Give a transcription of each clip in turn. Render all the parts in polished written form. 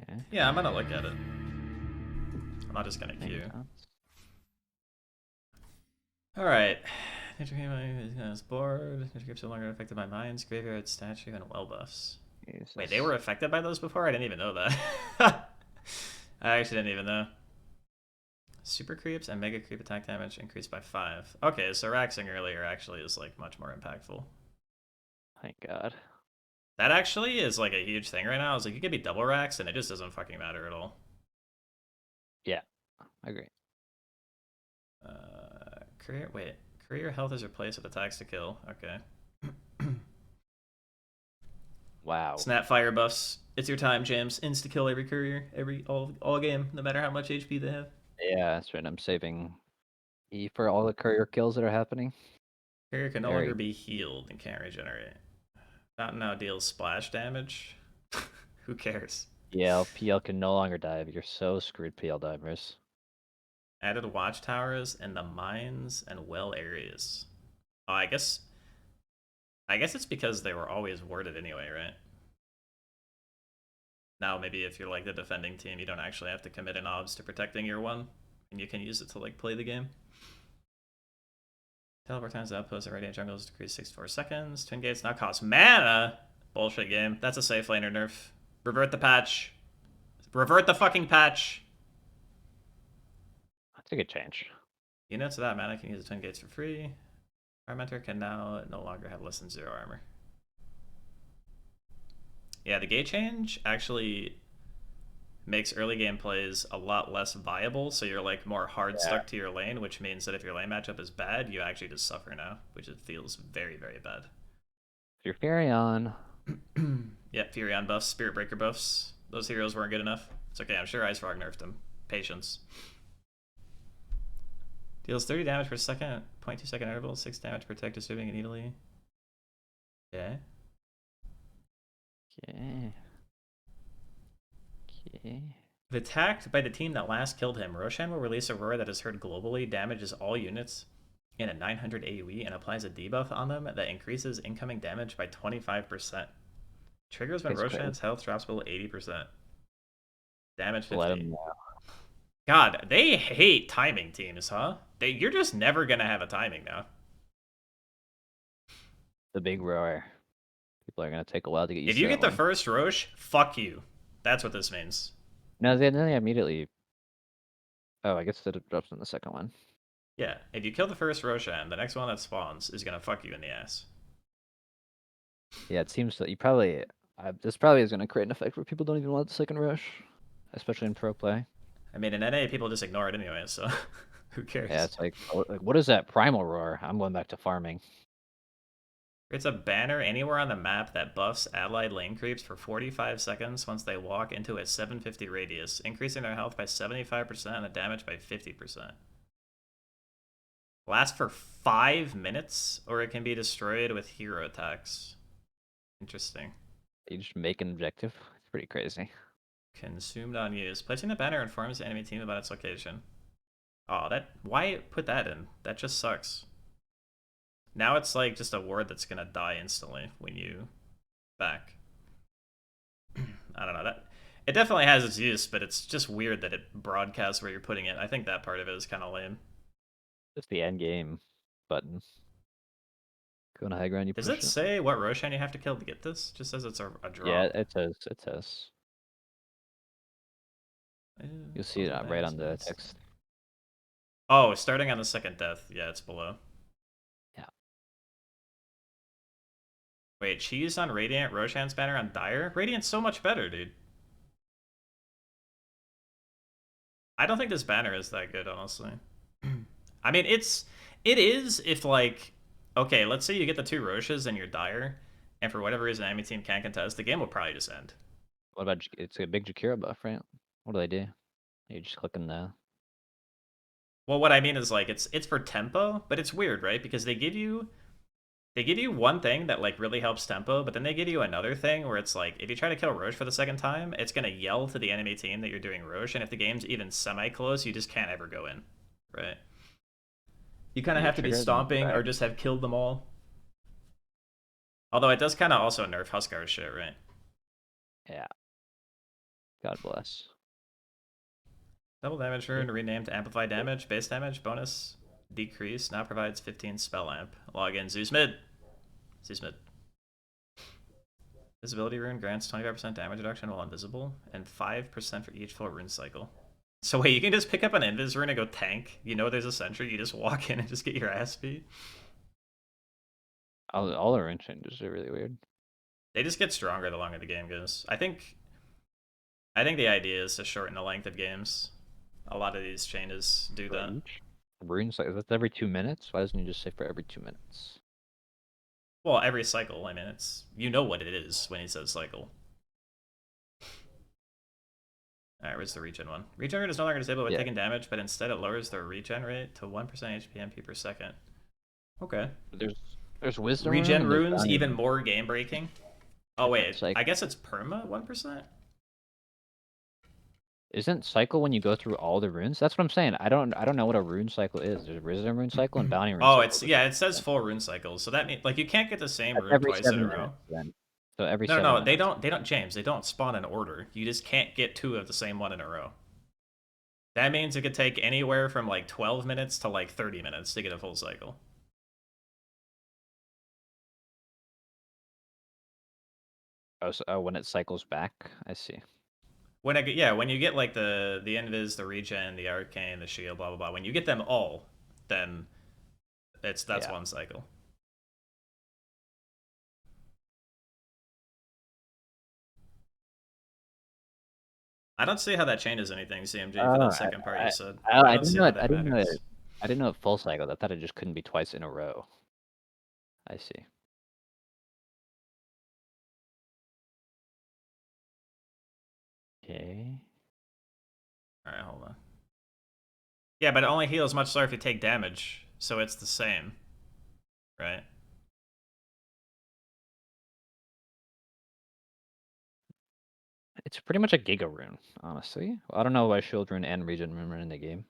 Okay. Yeah, I'm gonna look at it. I'm not just gonna queue. Alright. Nature Game is bored. Nature Game's no longer affected by mines, graveyard, statue, and well buffs. Jesus. Wait, they were affected by those before? I didn't even know that. I actually didn't even know. Super creeps and mega creep attack damage increased by 5. Okay, so Raxing earlier actually is like much more impactful. Thank God. That actually is like a huge thing right now. It's like you could be double Rax and it just doesn't fucking matter at all. Yeah, I agree. Career health is replaced with attacks to kill. Okay. Wow. Snapfire buffs. It's your time, James. Insta kill every courier, all game, no matter how much HP they have. Yeah, that's right. I'm saving E for all the courier kills that are happening. Courier can no longer be healed and can't regenerate. Fountain now deals splash damage. Who cares? Yeah, PL can no longer dive. You're so screwed, PL divers. Added watchtowers in the mines and well areas. Oh, I guess it's because they were always worded anyway, right? Now maybe if you're like the defending team, you don't actually have to commit an obs to protecting your one, and you can use it to like play the game. Teleport times the outpost at Radiant Jungles decrease 64 seconds. Twin Gates now cost mana. Bullshit game. That's a safe laner nerf. Revert the patch. Revert the fucking patch. That's a good change. Units of that mana can use the Twin Gates for free. Armentor can now no longer have less than 0 armor. Yeah, the gate change actually makes early game plays a lot less viable, so you're like more hard stuck to your lane, which means that if your lane matchup is bad, you actually just suffer now, which it feels very, very bad. Your Furion. Yep, Furion buffs, Spirit Breaker buffs. Those heroes weren't good enough. It's okay, I'm sure Ice Frog nerfed them. Patience. Deals 30 damage per second, 0.2 second interval, 6 damage per tech, distributing it easily. Okay. Okay. Okay. If attacked by the team that last killed him, Roshan will release a roar that is heard globally, damages all units in a 900 AoE, and applies a debuff on them that increases incoming damage by 25%. Triggers when Roshan's health drops below 80%. Damage 50. Let him know. God, they hate timing teams, huh? You're just never gonna have a timing now. The big roar. People are gonna take a while to get used to. If you get the first Rosh, fuck you. That's what this means. No, then they immediately. Oh, I guess it drops in the second one. Yeah, if you kill the first Roshan, the next one that spawns is gonna fuck you in the ass. Yeah, it seems that you probably. This probably is gonna create an effect where people don't even want the second rush, especially in pro play. I mean, in NA, people just ignore it anyway, so who cares? Yeah, it's like, what is that primal roar? I'm going back to farming. It's a banner anywhere on the map that buffs allied lane creeps for 45 seconds once they walk into a 750 radius, increasing their health by 75% and the damage by 50%. Lasts for 5 minutes, or it can be destroyed with hero attacks. Interesting. You just make an objective. It's pretty crazy. Consumed on use. Placing the banner informs the enemy team about its location. Oh, why put that in? That just sucks. Now it's like just a ward that's gonna die instantly when you back. I don't know. It definitely has its use, but it's just weird that it broadcasts where you're putting it. I think that part of it is kind of lame. Just the end game button. Go on high ground, you Does push it say what Roshan you have to kill to get this? It just says it's a drop. Yeah, it says. It says. You'll see it right on the text. Oh, starting on the second death. Yeah, it's below. Yeah. Wait, cheese on Radiant, Roshan's banner on Dire? Radiant's so much better, dude. I don't think this banner is that good, honestly. I mean, it is if, like, okay, let's say you get the 2 Roshes and you're Dire, and for whatever reason enemy team can't contest, the game will probably just end. What about, it's a big Jakira buff, right? What do they do? You just click in the... Well, what I mean is, like, it's for tempo, but it's weird, right? Because they give you one thing that, like, really helps tempo, but then they give you another thing where it's like, if you try to kill Roche for the second time, it's gonna yell to the enemy team that you're doing Roche, and if the game's even semi-close, you just can't ever go in, right? You kind of have to be stomping or just have killed them all. Although it does kind of also nerf Huskar's shit, right? Yeah. God bless. Double damage rune renamed to amplify damage. Base damage bonus decrease now provides 15 spell amp. Log in Zeus mid. Zeus mid. Visibility rune grants 25% damage reduction while invisible, and 5% for each full rune cycle. So wait, you can just pick up an invis rune and go tank. You know there's a sentry, you just walk in and just get your ass beat. All the rune changes are really weird. They just get stronger the longer the game goes. I think the idea is to shorten the length of games. A lot of these changes do that. Each rune cycle, that's every 2 minutes? Why doesn't he just say for every 2 minutes? Well, every cycle. I mean, it's you know what it is when he says cycle. Alright, where's the regen one? Regen rate is no longer disabled by taking damage, but instead it lowers the regen rate to 1% HP MP per second. Okay. There's wisdom regen rune, runes even more game breaking. Oh wait, like, I guess it's perma 1%. Isn't cycle when you go through all the runes? That's what I'm saying. I don't know what a rune cycle is. There's a wisdom rune cycle and bounty rune cycle. Oh, it's it says full rune cycles. So that means like you can't get the same rune twice in a row. Then. So every No, they don't James, they don't spawn in order. You just can't get 2 of the same one in a row. That means it could take anywhere from like 12 minutes to like 30 minutes to get a full cycle. Oh, so when it cycles back, I see. When you get like the invis, the regen, the arcane, the shield, blah blah blah. When you get them all, then that's one cycle. I don't see how that changes anything, CMG, for that second part you said. I didn't know it full cycle. I thought it just couldn't be twice in a row. I see. Okay. Alright, hold on. Yeah, but it only heals much slower if you take damage, so it's the same. Right? It's pretty much a Giga rune, honestly. I don't know why shield rune and regen rune are in the game.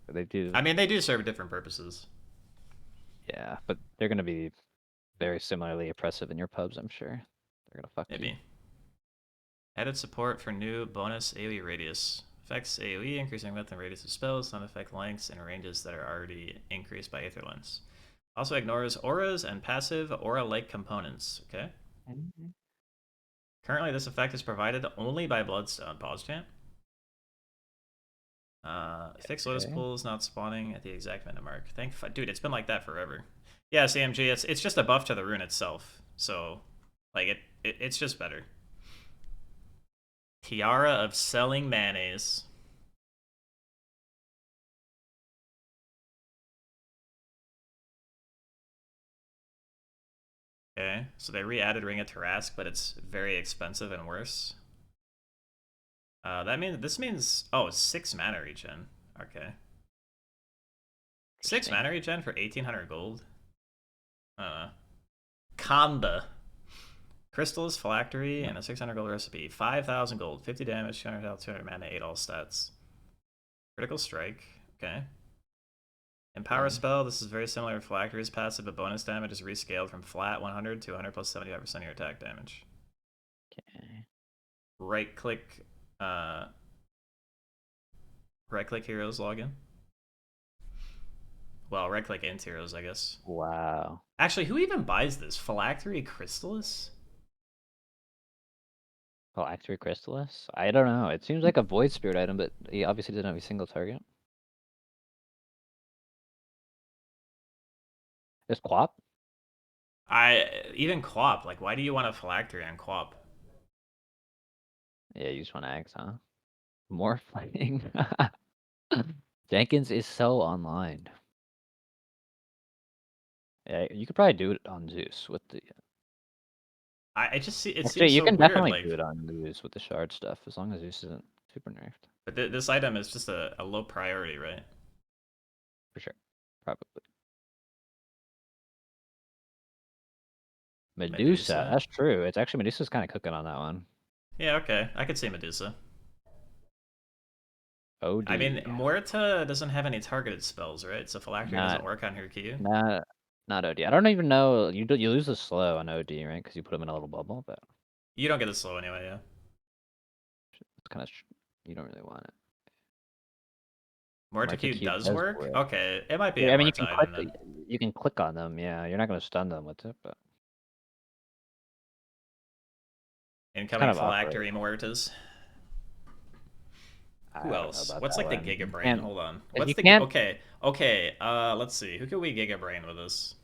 But they do. I mean, they do serve different purposes. Yeah, but they're gonna be very similarly oppressive in your pubs, I'm sure. They're gonna fuck you. Added support for new bonus AoE radius. Affects AoE, increasing width and radius of spells, not affect lengths and ranges that are already increased by Aether Lens. Also ignores auras and passive aura-like components. Okay. Currently, this effect is provided only by Bloodstone. Pause chant. Fixed Lotus Pools not spawning at the exact minute mark. Dude, it's been like that forever. Yeah, CMG, it's just a buff to the rune itself. So, like, it's just better. Tiara of Selling Mayonnaise. Okay, so they re-added Ring of Tarask, but it's very expensive and worse. This means 6 mana regen. Okay. 6 mana regen for 1800 gold. Kanda. Crystals, Phylactery, and a 600 gold recipe. 5,000 gold, 50 damage, 200 health, 200 mana, 8 all stats. Critical Strike. Okay. Empower spell. This is very similar to Phylactery's passive, but bonus damage is rescaled from flat 100 to 100 plus 75% of your attack damage. Okay. Right click heroes login. Well, right click int heroes, I guess. Wow. Actually, who even buys this? Phylactery Crystallis? Phylactery Crystallis? I don't know. It seems like a Void Spirit item, but he obviously doesn't have a single target. Is Quap? Even Quap, like, why do you want a Phylactery on Quap? Yeah, you just want Axe, huh? More fighting. Jenkins is so online. Yeah, you could probably do it on Zeus with the. I just see it Actually, seems you so can weird, definitely like, do it on Zeus with the shard stuff, as long as Zeus isn't super nerfed. But this item is just a low priority, right? For sure. Probably. Medusa, that's true. It's actually Medusa's kind of cooking on that one. Yeah, okay. I could see Medusa. OD. I mean, Morita doesn't have any targeted spells, right? So Phylactery doesn't work on her Q. Not OD. I don't even know. You lose a slow on OD, right? Because you put them in a little bubble, but you don't get a slow anyway, yeah. kind of you don't really want it. More to Q does work? Okay, it might be Yeah, a I mean more you can item click. then. You can click on them. Yeah, you're not gonna stun them with it, but it's kind Incoming of awkward. phylactery mortis. Who I don't know else? about What's that like the one. Giga You Brain? can't. Hold on. If What's you the can't. okay, let's see. Who can we Giga Brain with this?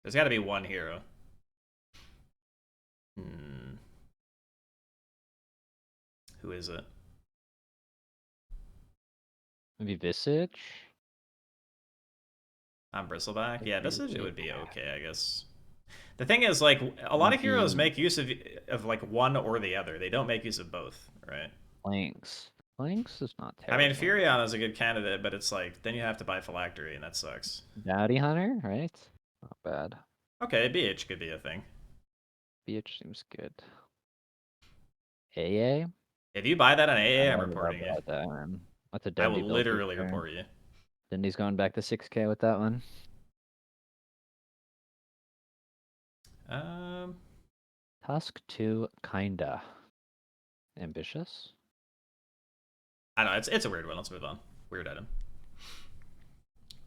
There's gotta be one hero. Hmm. Who is it? Maybe Visage. I'm Bristleback. Yeah, Visage it Maybe would be okay, I guess. The thing is, like, a lot of heroes maybe make use of like one or the other. They don't make use of both, right? Lynx. Lynx is not I mean, terrible. Furion is a good candidate, but it's like then you have to buy phylactery, and that sucks. Bounty Hunter, right? Not bad. Okay, BH could be a thing. BH seems good. AA? If you buy that on I AA, I'm don't know reporting you. about that, man. That's a I will Dundee build for literally sure. report you. Dundee's going back to 6K with that one. Um, Tusk 2, kinda. Ambitious? I don't know. It's a weird one. Let's move on. Weird item. Yeah,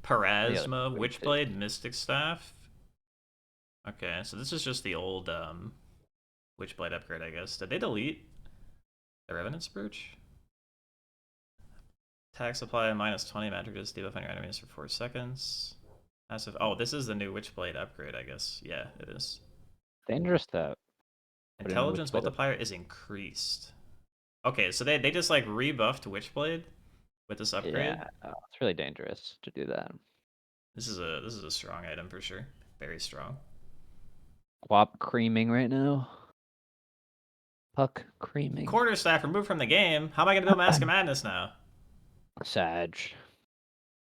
Parasma, Witchblade, Mystic Staff. Okay, so this is just the old Witchblade upgrade, I guess. Did they delete the Revenant's Brooch? Attack supply minus 20 magic resist, debuff your enemies for 4 seconds. Massive. Oh, this is the new Witchblade upgrade, I guess. Yeah, it is. Dangerous that. Intelligence multiplier is increased. Okay, so they just like rebuffed Witchblade with this upgrade. Yeah, it's really dangerous to do that. This is a strong item for sure. Very strong. Quap creaming right now. Puck creaming. Quarterstaff removed from the game. How am I gonna build Mask of Madness now? Sag.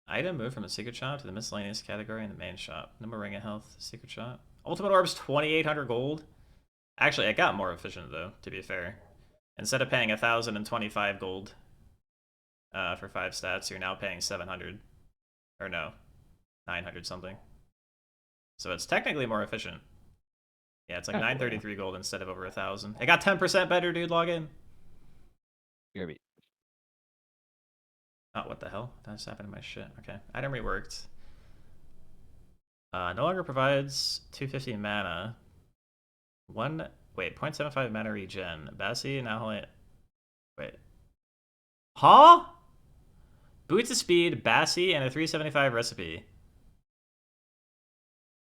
Item moved from the secret shop to the miscellaneous category in the main shop. No more ring of health, secret shop. Ultimate Orbs 2,800 gold. Actually, it got more efficient though, to be fair. Instead of paying 1,025 gold for 5 stats, you're now paying 700. Or no, 900 something. So it's technically more efficient. Yeah, it's like 933 gold instead of over 1,000. It got 10% better, dude. Log in. You're Oh, what the hell? That just happened to my shit. Okay. Item reworked. No longer provides 250 mana. 0.75 mana regen. Bassi now only. Wait. Huh? Boots of speed, Bassi, and a 375 recipe.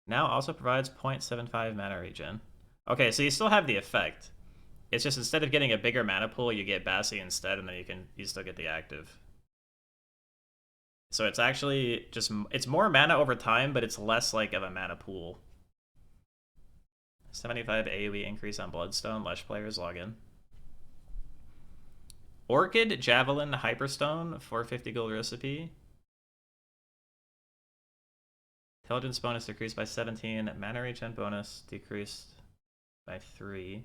Now also provides 0.75 mana regen. Okay, so you still have the effect. It's just instead of getting a bigger mana pool, you get Bassi instead, and then you still get the active. So it's actually just it's more mana over time, but it's less like of a mana pool. 75 AoE increase on Bloodstone. Less players log in. Orchid, Javelin, Hyperstone, 450 gold recipe. Intelligence bonus decreased by 17. Mana regen bonus decreased by 3.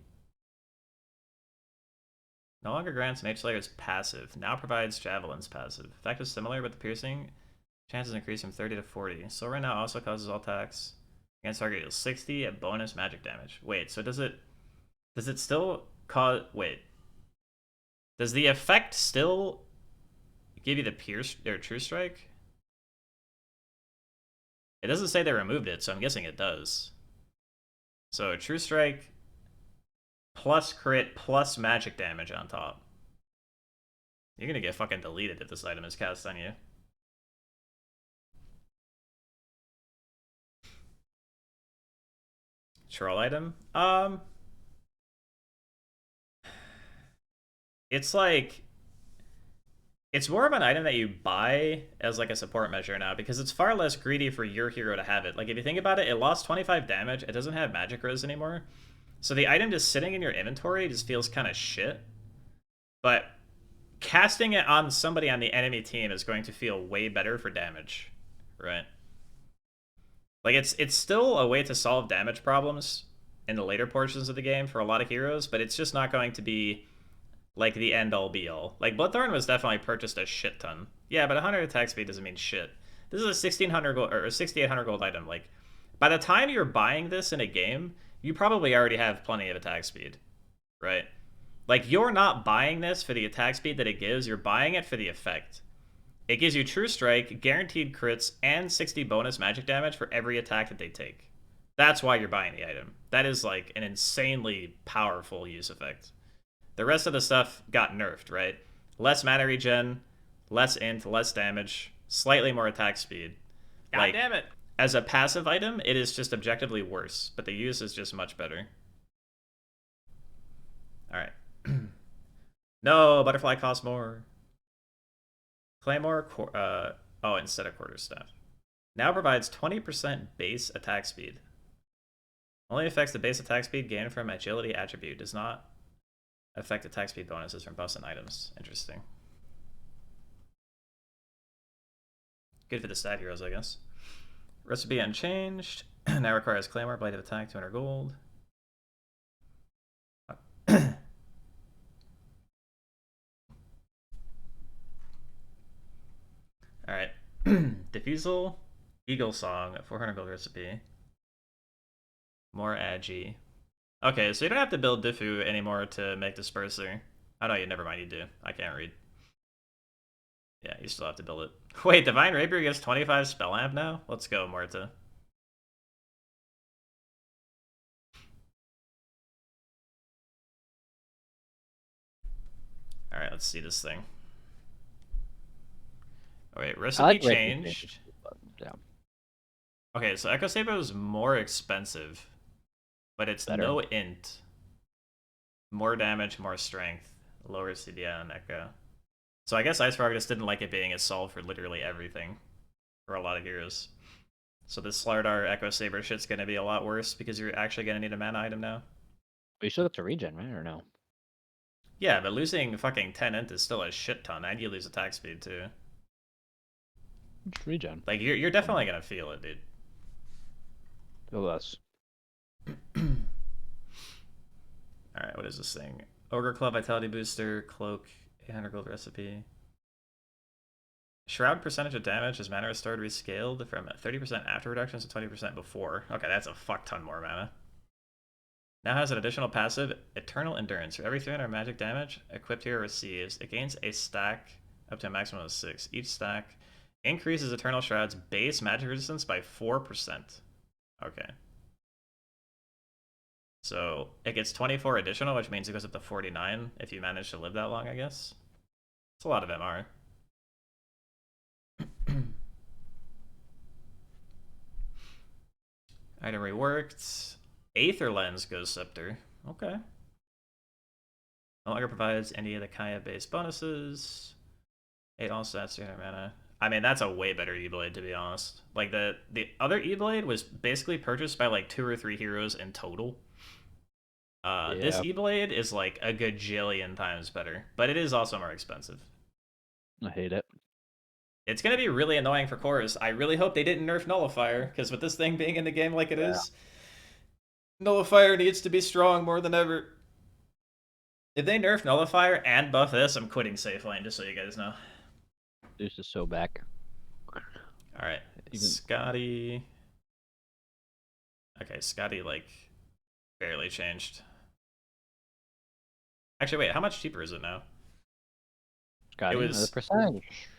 No longer grants Mage Slayer's passive. Now provides Javelin's passive. Effect is similar, but the piercing chances increase from 30 to 40. Silver now also causes all attacks against target deals 60 at bonus magic damage. Wait, so does it still cause... Wait. Does the effect still give you the pierce or true strike? It doesn't say they removed it, so I'm guessing it does. So true strike plus crit plus magic damage on top. You're gonna get fucking deleted if this item is cast on you. Troll item? It's like... It's more of an item that you buy as like a support measure now because it's far less greedy for your hero to have it. Like if you think about it, it lost 25 damage. It doesn't have magic res anymore. So the item just sitting in your inventory just feels kind of shit. But casting it on somebody on the enemy team is going to feel way better for damage, right? Like it's still a way to solve damage problems in the later portions of the game for a lot of heroes, but it's just not going to be like the end all be all. Like Bloodthorn was definitely purchased a shit ton. Yeah, but 100 attack speed doesn't mean shit. This is a 1,600 gold or a 6,800 gold item. Like by the time you're buying this in a game, you probably already have plenty of attack speed, right? Like, you're not buying this for the attack speed that it gives, you're buying it for the effect. It gives you True Strike, guaranteed crits, and 60 bonus magic damage for every attack that they take. That's why you're buying the item. That is like an insanely powerful use effect. The rest of the stuff got nerfed, right? Less mana regen, less int, less damage, slightly more attack speed. God Like, damn it. as a passive item, it is just objectively worse, but the use is just much better. Alright. No, butterfly costs more. Claymore, instead of quarterstaff. Now provides 20% base attack speed. Only affects the base attack speed gained from agility attribute. Does not affect attack speed bonuses from buffs and items. Interesting. Good for the stat heroes, I guess. Recipe unchanged. Now requires Claymore, Blade of Attack, 200 gold. Alright. Diffusal, Eagle Song, 400 gold recipe. More agi. Okay, so you don't have to build Diffu anymore to make Disperser. Oh no, never mind, you do. I can't read. Yeah, you still have to build it. Wait, Divine Rapier gives 25 spell amp now? Let's go, Morta. Alright, let's see this thing. Oh wait, recipe like changed. Yeah. Okay, so Echo Saber is more expensive, but it's Better. no int. More damage, more strength, lower CDI on Echo. So I guess Ice Frog just didn't like it being a solve for literally everything for a lot of heroes. So this Slardar Echo Saber shit's gonna be a lot worse because you're actually gonna need a mana item now. But you still have to regen, right? Or no? Yeah, but losing fucking 10 int is still a shit ton, and you lose attack speed too. Just regen. Like you're definitely gonna feel it, dude. Feel less. Alright, what is this thing? Ogre Club Vitality Booster, Cloak, 800 gold recipe. Shroud percentage of damage is mana restored rescaled from 30% after reductions to 20% before. Okay, that's a fuck ton more mana. Now has an additional passive, Eternal Endurance. For every 300 magic damage equipped hero receives, it gains a stack up to a maximum of 6. Each stack increases Eternal Shroud's base magic resistance by 4%. Okay. So it gets 24 additional, which means it goes up to 49 if you manage to live that long, I guess. It's a lot of MR. Item reworked. Aether Lens Ghost Scepter. Okay. No longer provides any of the Kaya-based bonuses. 8 all stats, 300 mana. I mean, that's a way better E-Blade, to be honest. Like, the other E-Blade was basically purchased by, like, 2 or 3 heroes in total. This E-Blade is, like, a gajillion times better. But it is also more expensive. I hate it. It's going to be really annoying for cores. I really hope they didn't nerf Nullifier, because with this thing being in the game like it is, Nullifier needs to be strong more than ever. If they nerf Nullifier and buff this, I'm quitting Safe Lane, just so you guys know. This is so back. Alright, Scotty. Okay, Scotty, like, barely changed. Actually, wait, how much cheaper is it now? Scotty, it was the percentage.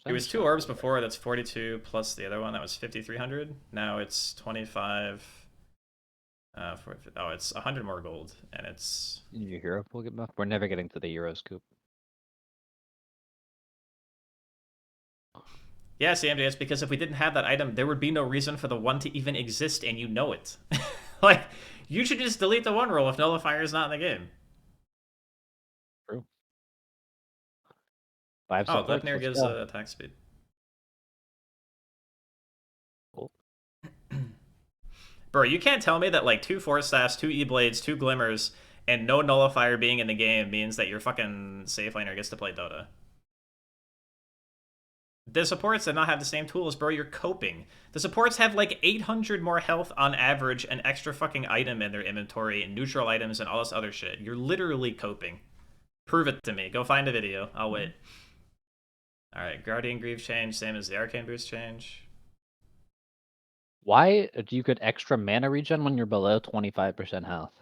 It was 2 orbs before, that's 42, plus the other one, that was 5,300. Now it's 25. It's 100 more gold, and it's... Your hero will get buffed? We're never getting to the hero scoop. Yeah, CMJ, it's because if we didn't have that item, there would be no reason for the 1 to even exist, and you know it. Like, you should just delete the 1 roll if Nullifier is not in the game. True. Oh, Gleipnir gives attack speed. Cool. Bro, you can't tell me that, like, 2 Force Staffs, 2 E-Blades, 2 Glimmers, and no Nullifier being in the game means that your fucking safe laner gets to play Dota. The supports did not have the same tools, bro. You're coping. The supports have like 800 more health on average, an extra fucking item in their inventory, and neutral items, and all this other shit. You're literally coping. Prove it to me. Go find a video. I'll wait. Alright, Guardian Greave change, same as the Arcane Boost change. Why do you get extra mana regen when you're below 25% health?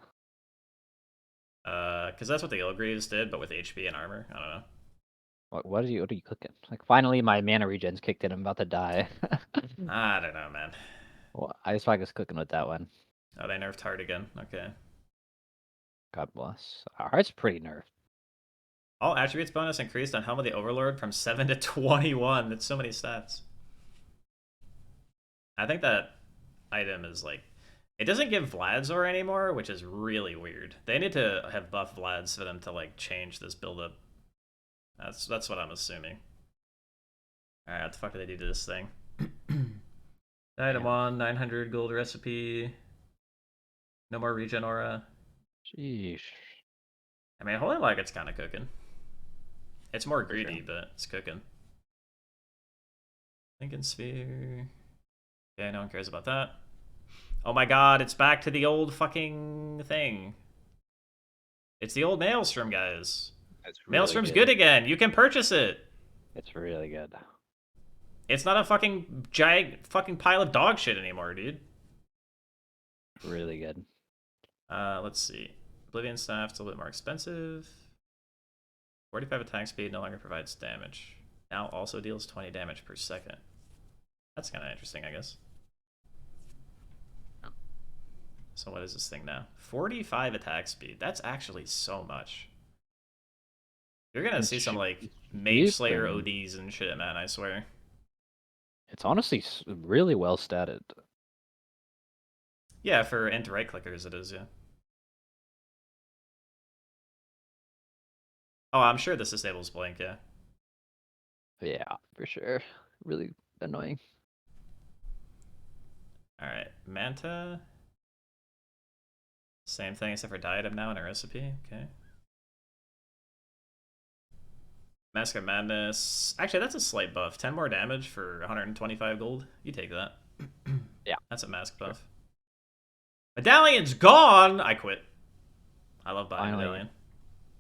Because that's what the Ilgreaves did, but with HP and armor. I don't know. What are you cooking? Like finally my mana regen's kicked in. I'm about to die. I don't know, man. Well, I just like us cooking with that one. Oh, they nerfed hard again. Okay. God bless. Our heart's pretty nerfed. All attributes bonus increased on Helm of the Overlord from 7 to 21. That's so many stats. I think that item is like... It doesn't give Vladzor anymore, which is really weird. They need to have buff Vlads for them to like change this build-up. That's what I'm assuming. Alright, what the fuck do they do to this thing? Item 1, 900 gold recipe. No more regen aura. Sheesh. I mean, Holy Like it's kind of cooking. It's more For greedy, sure. but it's cooking. Lincoln Sphere. Okay, no one cares about that. Oh my god, it's back to the old fucking thing. It's the old Maelstrom, guys. It's really Maelstrom's good again. You can purchase it. It's really good. It's not a fucking giant fucking pile of dog shit anymore, dude. Really good. Let's see. Oblivion Staff's a little bit more expensive. 45 attack speed no longer provides damage. Now also deals 20 damage per second. That's kind of interesting, I guess. So what is this thing now? 45 attack speed. That's actually so much. You're gonna see some like Mage Slayer ODs and shit, man, I swear. It's honestly really well statted. Yeah, for int right clickers it is, yeah. Oh, I'm sure this disables blink, yeah. Yeah, for sure. Really annoying. Alright, Manta. Same thing except for diadem now in a recipe, okay. Mask of Madness. Actually, that's a slight buff. 10 more damage for 125 gold. You take that. Yeah. That's a mask buff. Medallion's gone! I quit. I love buying Finally. Medallion.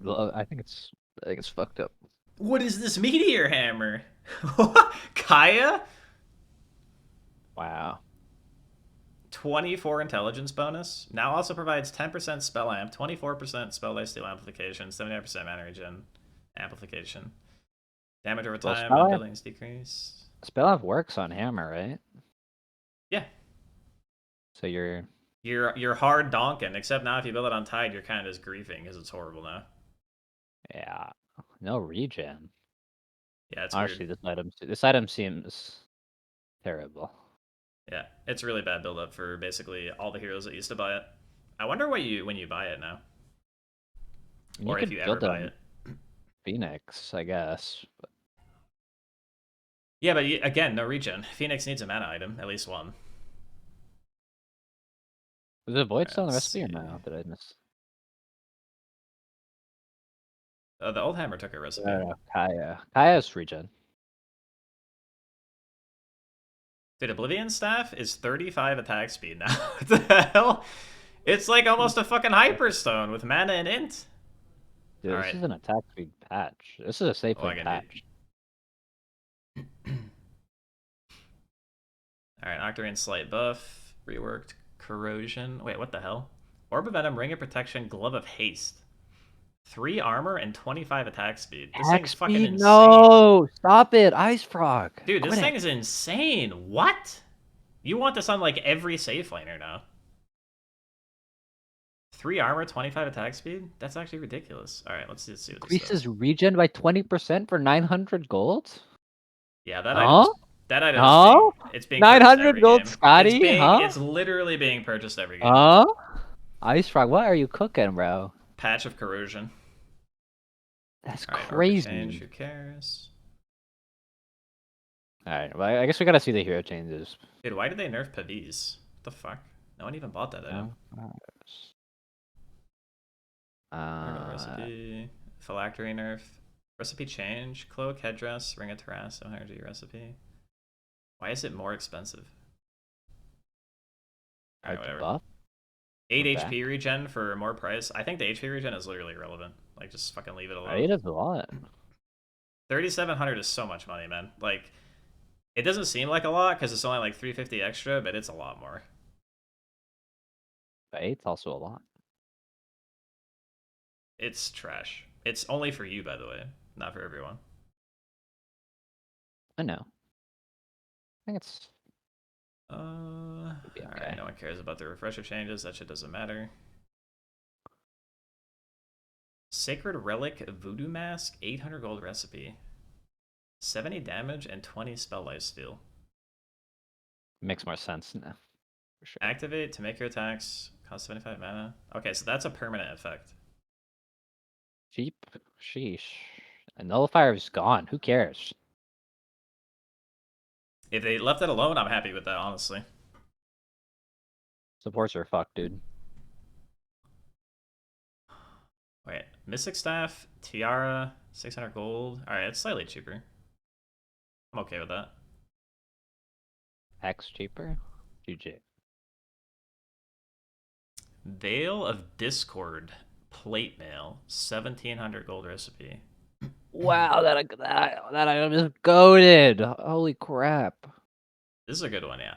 Well, I think it's fucked up. What is this meteor hammer? Kaya? Wow. 24 intelligence bonus. Now also provides 10% spell amp, 24% spell lifesteal amplification, 79% mana regen amplification. Damage over time, and buildings decrease. Spell Amp works on hammer, right? Yeah. So you're hard donking, except now if you build it on Tide, you're kind of just griefing because it's horrible now. yeah. No regen. Yeah, it's Honestly, weird. this item seems terrible. Yeah, it's really bad build up for basically all the heroes that used to buy it. I wonder what when you buy it now, or if you ever buy it. Phoenix, I guess. But... Yeah, but again, no regen. Phoenix needs a mana item, at least one. Was the Void still in the recipe or no? Did I miss? The old hammer took a recipe. Kaya. Kaya's regen. Dude, Oblivion Staff is 35 attack speed now. What the hell? It's like almost a fucking Hyperstone with mana and int. Dude, this is an attack speed patch. This is a safe patch. Alright, Octarine Slight Buff. Reworked. Corrosion. Wait, what the hell? Orb of Venom, Ring of Protection, Glove of Haste. 3 armor and 25 attack speed. This thing's fucking insane. No! Stop it! Ice Frog! Dude, this thing is insane. What? You want this on like every safe laner now. 3 armor, 25 attack speed? That's actually ridiculous. Alright, let's see what this increases regen by 20% for 900 gold? Yeah, that item. That item. It's being 900 gold, Scotty? It's literally being purchased every game. Ice Frog, what are you cooking, bro? Patch of Corrosion. That's crazy. Change, who cares? Alright, well, I guess we gotta see the hero changes. Dude, why did they nerf Pavis? What the fuck? No one even bought that item. Recipe. Phylactery nerf. Recipe change. Cloak, headdress, ring of Terrasso, energy recipe. Why is it more expensive? Alright, whatever. Buff? 8 HP regen for more price. I think the HP regen is literally irrelevant. Like, just fucking leave it alone. 8 is a lot. 3,700 is so much money, man. Like, it doesn't seem like a lot because it's only like 350 extra, but it's a lot more. But 8's also a lot. It's trash. It's only for you, by the way, not for everyone. I know. I think it's All it'll be right. okay. No one cares about the refresher changes. That shit doesn't matter. Sacred Relic Voodoo Mask, 800 gold recipe, 70 damage and 20 spell lifesteal. Makes more sense now, for sure. Activate to make your attacks cost 75 mana. Okay, so that's a permanent effect. Cheap. Sheesh. A nullifier is gone. Who cares? If they left it alone, I'm happy with that, honestly. Supports are fucked, dude. Wait, Mystic Staff, Tiara, 600 gold. All right, it's slightly cheaper. I'm okay with that. X cheaper. GG. Veil of Discord, plate mail, 1700 gold recipe. Wow, that item is goated. Holy crap. This is a good one, yeah.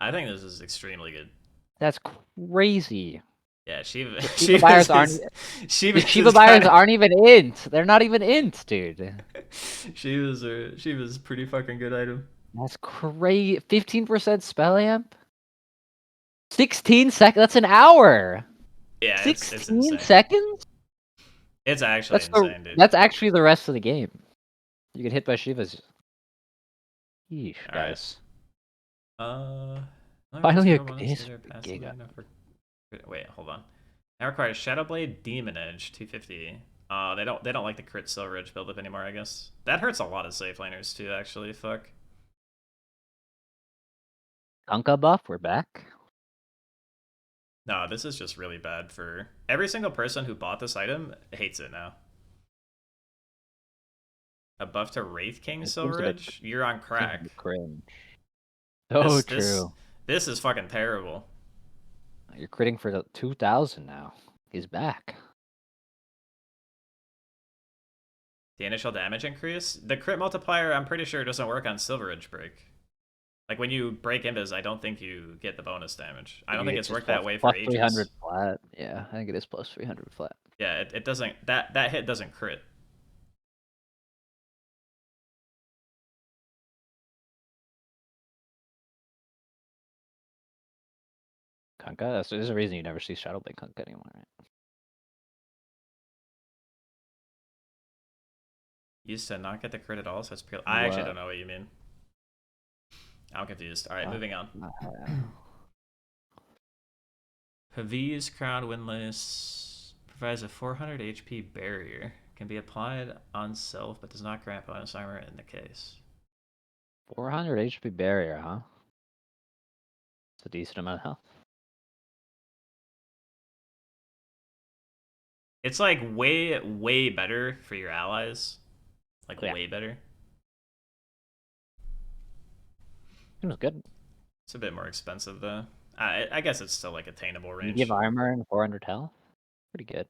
I think this is extremely good. That's crazy. Yeah, Shiva. The Shiva buyers aren't. The Shiva buyers aren't even int. They're not even int, dude. Shiva's a pretty fucking good item. That's crazy. 15% spell amp. 16 seconds. That's an hour. Yeah, it's 16 insane. seconds. It's actually insane, dude. That's actually the rest of the game. You get hit by Shivas. Yeesh, All guys. Right. Finally, a Giga. Wait, hold on. Now requires Shadowblade, Demon Edge, 250. They don't like the crit Silver Edge buildup anymore, I guess. That hurts a lot of safe laners too, actually. Fuck. Kunkka buff, we're back. No, this is just really bad for every single person who bought this item hates it now. A buff to Wraith King Silver Edge? You're on crack. Cringe. So true. This is fucking terrible. You're critting for the 2,000 now. He's back. The initial damage increase? The crit multiplier, I'm pretty sure, doesn't work on Silver Edge Break. Like, when you break Invis, I don't think you get the bonus damage. I don't think it's worked that way for ages. 300 flat. Yeah, I think it is plus 300 flat. Yeah, it doesn't... That hit doesn't crit. Kunkka? There's a reason you never see Shadowblade Kunkka anymore, right? Used to not get the crit at all, so it's pure... I actually don't know what you mean. I'm confused. Alright, moving on. Havi's Crown Windlass provides a 400 HP barrier. Can be applied on self, but does not grant bonus armor in the case. 400 HP barrier, huh? It's a decent amount of health. It's like way, way better for your allies. Like, way better. It was good. It's a bit more expensive, though. I guess it's still, like, attainable range. You give armor and 400 health? Pretty good.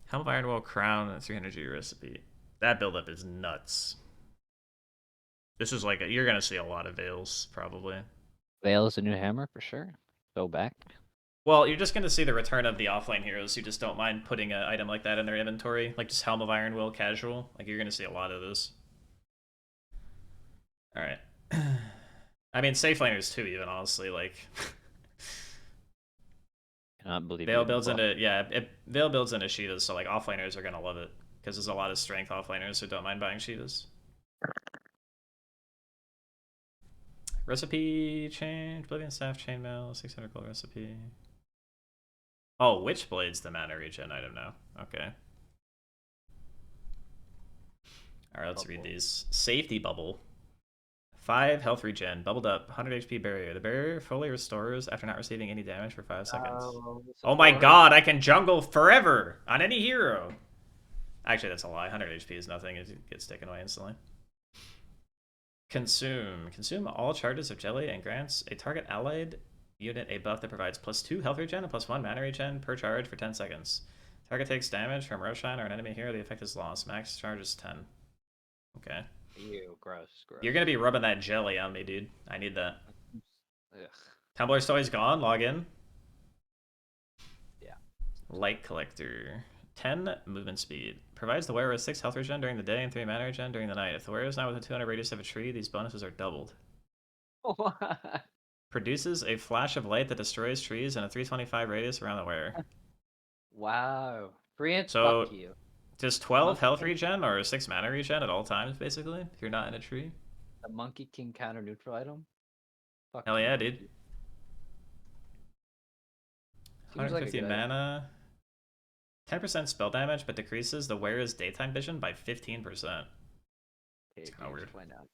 Helm of Ironwall Crown and 300G recipe. That buildup is nuts. This is like, you're going to see a lot of Veils, probably. Veil is a new hammer, for sure. Go back. Well, you're just going to see the return of the offlane heroes who just don't mind putting an item like that in their inventory. Like, just Helm of Ironwill casual. Like, you're going to see a lot of this. Alright. I mean, safe laners too, even, honestly. Like... Cannot believe Veil builds into... Yeah, Veil builds into Shivas, so, like, offlaners are going to love it. Because there's a lot of strength offlaners who don't mind buying Shivas. Recipe change. Oblivion Staff, Chainmail, 600 gold recipe. Oh, Witchblade's the mana regen item now. Okay. Alright, let's read these. Safety Bubble. 5 health regen, bubbled up, 100 HP barrier. The barrier fully restores after not receiving any damage for 5 seconds. Oh my god, I can jungle forever on any hero. Actually, that's a lie. 100 HP is nothing. It gets taken away instantly. Consume. Consume all charges of jelly and grants a target allied unit a buff that provides +2 health regen and +1 mana regen per charge for 10 seconds. Target takes damage from Roshan or an enemy hero. The effect is lost. Max charge is 10. Okay. Ew, gross. You're gonna be rubbing that jelly on me, dude. I need that. Ugh. Tumblr story's gone. Log in. Yeah. Light Collector. 10 movement speed. Provides the wearer with 6 health regen during the day and 3 mana regen during the night. If the wearer is not within 200 radius of a tree, these bonuses are doubled. What? Produces a flash of light that destroys trees in a 325 radius around the wearer. Wow. Grant, So, fuck you. just 12 Monkey health King, regen or 6 mana regen at all times, basically, if you're not in a tree. the Monkey King counter neutral item. Fuck Hell you, yeah, dude. Monkey. Seems like a 150 good item. mana. 10% spell damage, but decreases the wearer's daytime vision by 15%. Okay, It's kind of weird. why not?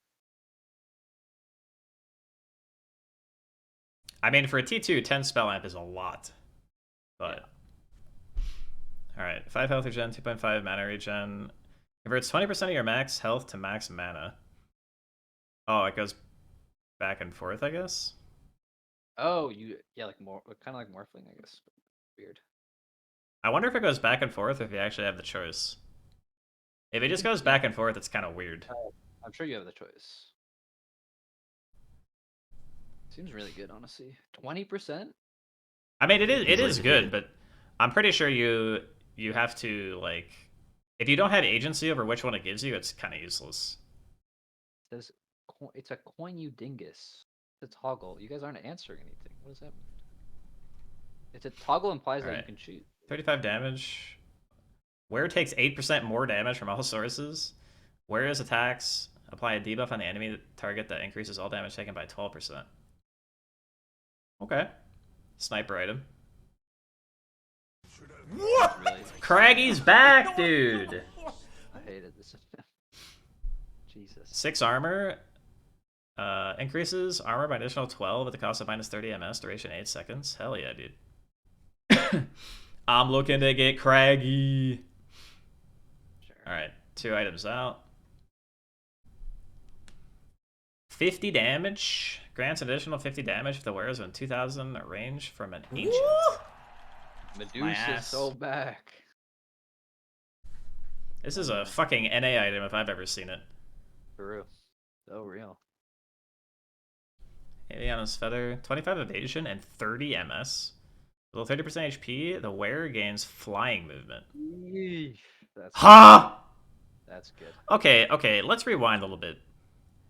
I mean, for a T2, 10 spell amp is a lot. But, alright, 5 health regen, 2.5 mana regen. Converts 20% of your max health to max mana. Oh, it goes back and forth, I guess? Oh, yeah, like more, kind of like Morphling, I guess. Weird. I wonder if it goes back and forth or if you actually have the choice. If it just goes back and forth, it's kind of weird. I'm sure you have the choice. Seems really good, honestly. 20%? I mean, it is good, but I'm pretty sure you have to, like, if you don't have agency over which one it gives you, it's kind of useless. It says it's a coin, you dingus. It's a toggle. You guys aren't answering anything. What does that mean? It's a toggle implies that you can shoot. 35 damage. Wearer takes 8% more damage from all sources. Wearer's attacks apply a debuff on the enemy target that increases all damage taken by 12%. Okay. Sniper item. What? Really Craggy's back, dude! I hated this. Jesus. 6 armor. Increases armor by additional 12 at the cost of minus 30 MS, duration 8 seconds. Hell yeah, dude. I'm looking to get Craggy. Sure. Alright, 2 items out. 50 damage. Grants an additional 50 damage if the wearer is within 2,000 range from an ancient. Medusa's so back. This is a fucking NA item if I've ever seen it. For real. So real. Aviana's Feather. 25 evasion and 30 MS. Below 30% HP, the wearer gains flying movement. That's good. Okay, let's rewind a little bit.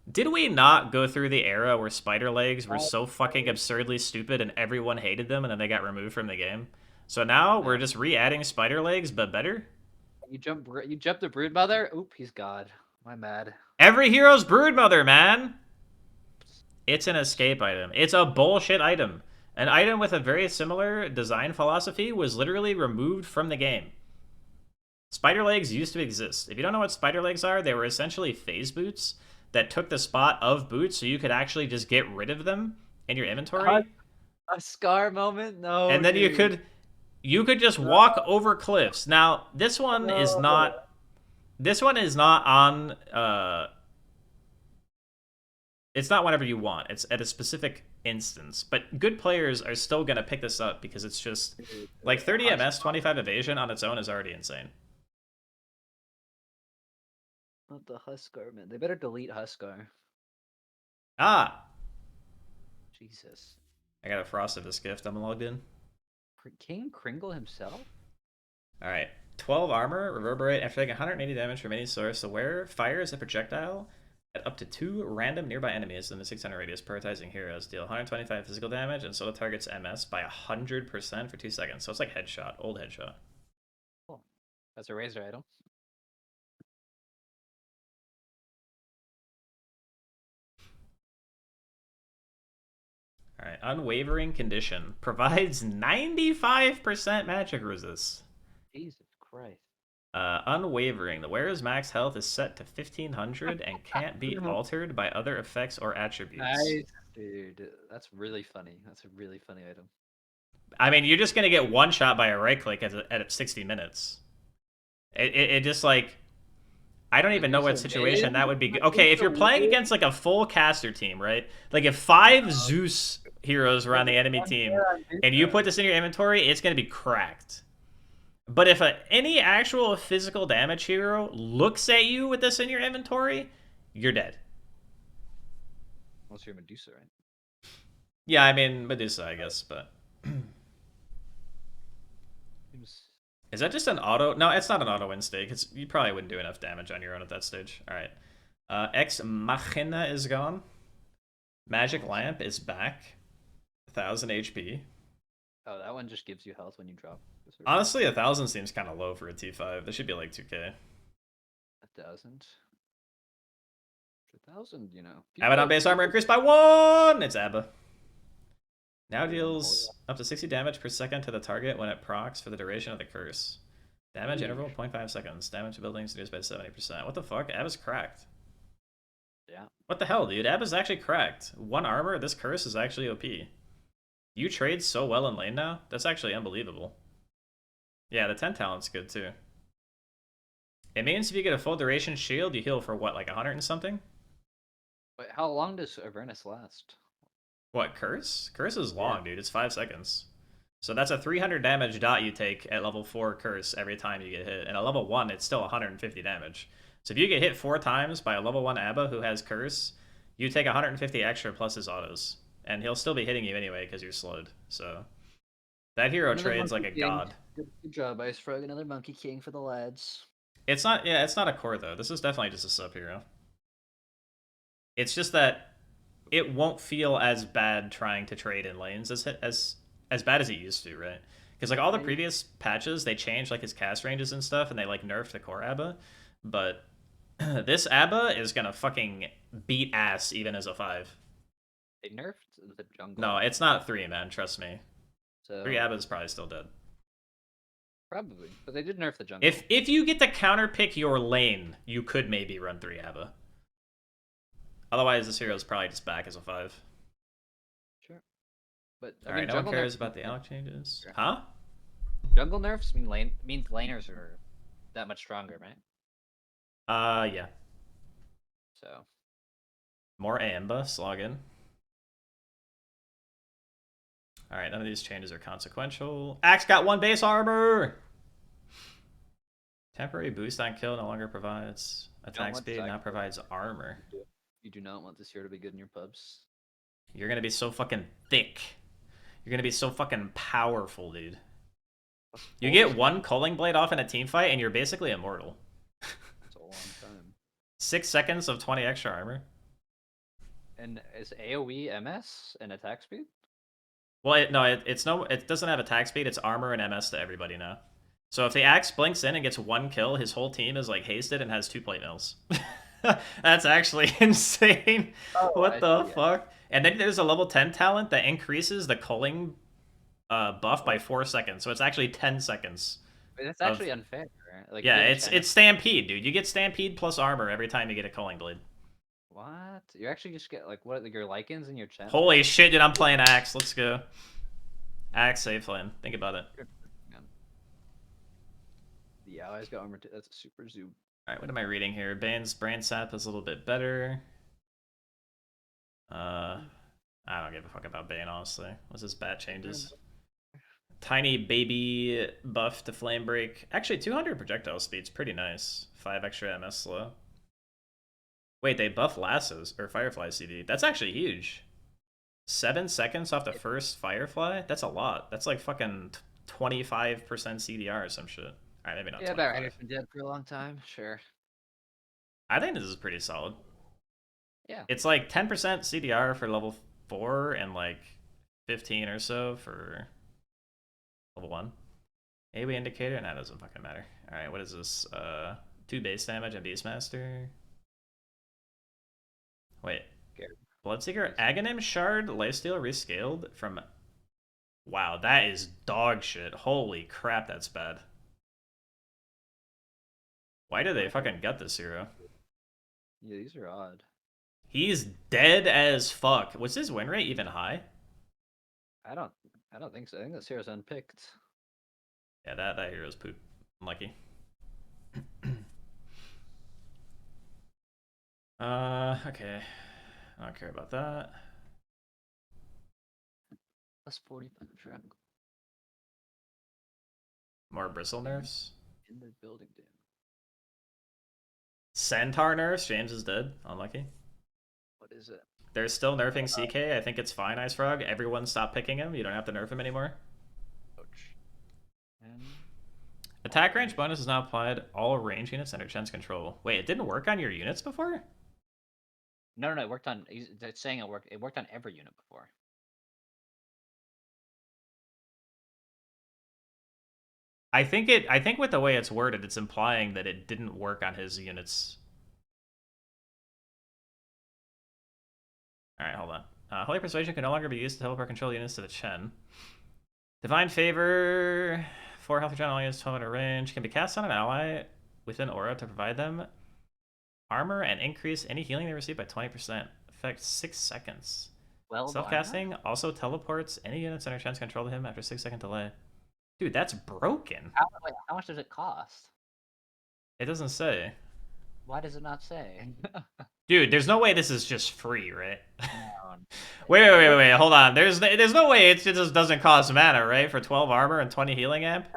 Did we not go through the era where spider legs were so fucking absurdly stupid and everyone hated them and then they got removed from the game? So now we're just re-adding spider legs, but better? You jump the Broodmother? Oop, he's God. My bad. Every hero's Broodmother, man! It's an escape item. It's a bullshit item. An item with a very similar design philosophy was literally removed from the game. Spider legs used to exist. If you don't know what spider legs are, they were essentially phase boots that took the spot of boots so you could actually just get rid of them in your inventory. A scar moment? No. And then dude. you could just walk over cliffs. Now, this one is not on it's not whenever you want. It's at a specific instance. But good players are still going to pick this up because it's just like 30 MS, 25 evasion on its own is already insane. Not the Huskar, man. They better delete Huskar. Ah! Jesus. I got a Frostivus gift. I'm logged in. King Kringle himself? Alright. 12 armor. Reverberate. After taking 180 damage from any source, the wearer fires a projectile at up to 2 random nearby enemies in the 600 radius, prioritizing heroes. Deal 125 physical damage and solo targets MS by 100% for 2 seconds. So it's like headshot. Old headshot. Cool. That's a razor item. Alright, Unwavering Condition. Provides 95% magic resist. Jesus Christ. Unwavering. The wearer's max health is set to 1500 and can't be altered by other effects or attributes. Nice, dude. That's really funny. That's a really funny item. I mean, you're just going to get one shot by a right click at 60 minutes. It just like... I don't even know what situation that would be. Okay, if you're playing against like a full caster team, right? Like if 5 Zeus heroes were on the enemy team and you put this in your inventory, it's going to be cracked. But if any actual physical damage hero looks at you with this in your inventory, you're dead. Unless you're Medusa, right? Yeah, I mean, Medusa, I guess, but... Seems. Is that just an auto? No, it's not an auto win stake. You probably wouldn't do enough damage on your own at that stage. All right. Ex Machina is gone. Magic Lamp is back. 1,000 HP. Oh, that one just gives you health when you drop. Honestly, 1,000 seems kind of low for a T5. This should be like 2K. 1,000. 1,000, you know. Abaddon base armor increased by 1! It's Abba. Now deals up to 60 damage per second to the target when it procs for the duration of the curse. Damage interval 0.5 seconds. Damage to buildings reduced by 70%. What the fuck? Abba's cracked. Yeah. What the hell, dude? Abba's actually cracked. 1 armor, this curse is actually OP. You trade so well in lane now? That's actually unbelievable. Yeah, the 10 talent's good too. It means if you get a full duration shield, you heal for what, like 100 and something? Wait, how long does Avernus last? What, curse? Curse is long, dude. It's 5 seconds. So that's a 300 damage dot you take at level 4 curse every time you get hit. And at level 1, it's still 150 damage. So if you get hit 4 times by a level 1 Abba who has curse, you take 150 extra plus his autos. And he'll still be hitting you anyway because you're slowed. So that hero trades like a god. Good job, Ice Frog. Another Monkey King for the lads. It's not, yeah, it's not a core though. This is definitely just a sub hero. It's just that it won't feel as bad trying to trade in lanes as bad as it used to, right? Because like all the previous patches, they changed like his cast ranges and stuff, and they like nerfed the core Abba. But this Abba is gonna fucking beat ass even as a 5. They nerfed the jungle. No, it's not 3, man. Trust me. So 3 Abba's probably still dead. Probably, but they did nerf the jungle. If you get to counter pick your lane, you could maybe run 3 Abba. Otherwise, this hero's probably just back as a 5. Sure. But alright, no one cares about the alloc changes. Sure. Huh? Jungle nerfs means laners are that much stronger, right? Yeah. So. More Amba, slog in. Alright, none of these changes are consequential. Axe got 1 base armor! Temporary boost on kill no longer provides attack speed, now provides armor. You do not want this hero to be good in your pubs. You're gonna be so fucking thick. You're gonna be so fucking powerful, dude. You get 1 Culling Blade off in a team fight and you're basically immortal. That's a long time. 6 seconds of 20 extra armor. And is AoE MS and attack speed? Well, it doesn't have attack speed. It's armor and MS to everybody now. So if the axe blinks in and gets 1 kill, his whole team is like hasted and has 2 plate mills. That's actually insane. Oh, what the fuck? And then there's a level 10 talent that increases the culling buff by 4 seconds. So it's actually 10 seconds. That's actually unfair. Right? Like, yeah, it's Stampede, dude. You get Stampede plus armor every time you get a Culling Blade. What? You actually just get like what, like your Lycans in your chest? Holy shit, dude! I'm playing Axe. Let's go. Axe safe lane. Think about it. The allies got armor too. That's a super zoom. All right, what am I reading here? Bane's brain sap is a little bit better. I don't give a fuck about Bane, honestly. What's his bat changes? Tiny baby buff to flame break. Actually, 200 projectile speed's pretty nice. 5 extra MS slow. Wait, they buff lassos or Firefly CD. That's actually huge. 7 seconds off the first Firefly? That's a lot. That's like fucking 25% CDR or some shit. Alright, maybe not. Yeah, Batman's been dead for a long time. Sure. I think this is pretty solid. Yeah. It's like 10% CDR for level 4 and like 15 or so for level 1. AoE indicator? Nah, doesn't fucking matter. Alright, what is this? 2 base damage and Beastmaster. Wait. Bloodseeker Aghanim Shard Lifesteal rescaled from... Wow, that is dog shit. Holy crap, that's bad. Why do they fucking gut this hero? Yeah, these are odd. He's dead as fuck. Was his win rate even high? I don't think so. I think this hero's unpicked. Yeah, that hero's poop. Unlucky. Okay. I don't care about that. Plus 45 track. More bristle nerfs? In the building, dude. Centaur nerfs? James is dead. Unlucky. What is it? They're still nerfing CK. I think it's fine, Ice Frog. Everyone stop picking him. You don't have to nerf him anymore. Ouch. And Attack range bonus is now applied all range units under Chen's control. Wait, it didn't work on your units before? No. It worked on. It's saying it worked. It worked on every unit before. I think with the way it's worded, it's implying that it didn't work on his units. Alright, hold on. Holy Persuasion can no longer be used to teleport control units to the Chen. Divine Favor, 4 health regen, only has 1200 range. Can be cast on an ally within aura to provide them armor and increase any healing they receive by 20%. Effect 6 seconds. Well, Self-casting also teleports any units under Chen's control to him after 6-second delay. Dude, that's broken. How much does it cost? It doesn't say. Why does it not say? Dude, there's no way this is just free, right? No. Wait, hold on. There's no way it just doesn't cost mana, right? For 12 armor and 20 healing amp?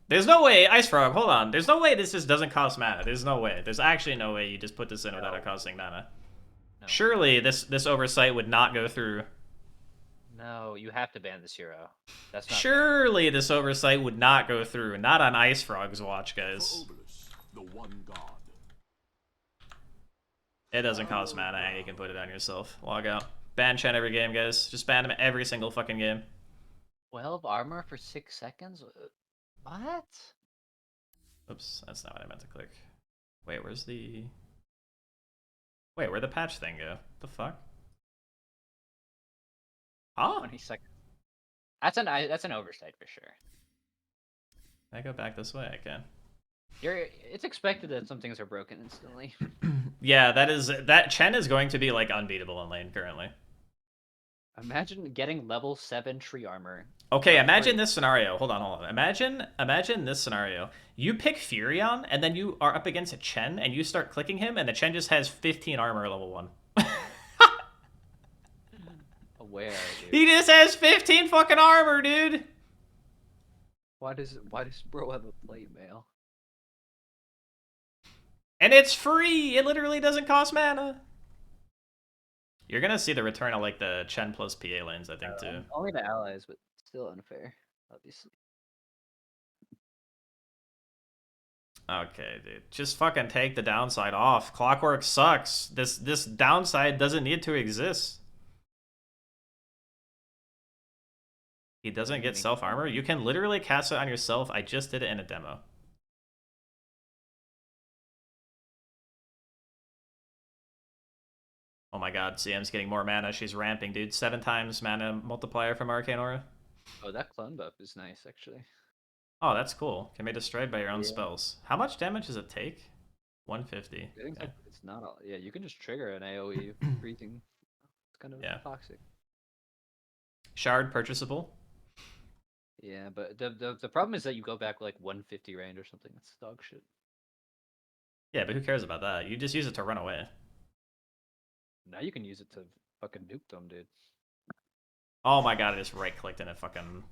There's no way, Ice Frog, hold on. There's no way this just doesn't cost mana. There's no way. There's actually no way you just put this in without it costing mana. No. Surely this oversight would not go through. No, you have to ban this hero. That's not Surely fair. This oversight would not go through. Not on Ice Frog's watch, guys. The one god. It doesn't cost mana, and you can put it on yourself. Log out. Ban Chen every game, guys. Just ban him every single fucking game. 12 armor for 6 seconds? What? Oops, that's not what I meant to click. Wait, where'd the patch thing go? The fuck? Oh, 20 seconds. That's an oversight for sure. Can I go back this way? I can. It's expected that some things are broken instantly. Yeah, that Chen is going to be like unbeatable in lane currently. Imagine getting level 7 tree armor. Okay, imagine this scenario. Hold on. Imagine this scenario. You pick Furion, and then you are up against a Chen, and you start clicking him, and the Chen just has 15 armor level 1. Where, dude? He just has 15 fucking armor, dude! Why does bro have a plate mail? And it's free! It literally doesn't cost mana! You're gonna see the return of like the Chen plus PA lanes, I think, too. Only to allies, but still unfair, obviously. Okay, dude. Just fucking take the downside off. Clockwork sucks. This downside doesn't need to exist. He doesn't get self-armor? You can literally cast it on yourself. I just did it in a demo. Oh my god, CM's getting more mana. She's ramping, dude. 7 times mana multiplier from Arcane Aura. Oh, that clone buff is nice, actually. Oh, that's cool. Can be destroyed by your own spells. How much damage does it take? 150. I think it's not all. Yeah, you can just trigger an AoE breathing. It's kind of toxic. Shard purchasable. Yeah, but the problem is that you go back like 150 range or something. That's dog shit. Yeah, but who cares about that? You just use it to run away. Now you can use it to fucking nuke them, dude. Oh my god, I just right-clicked and it fucking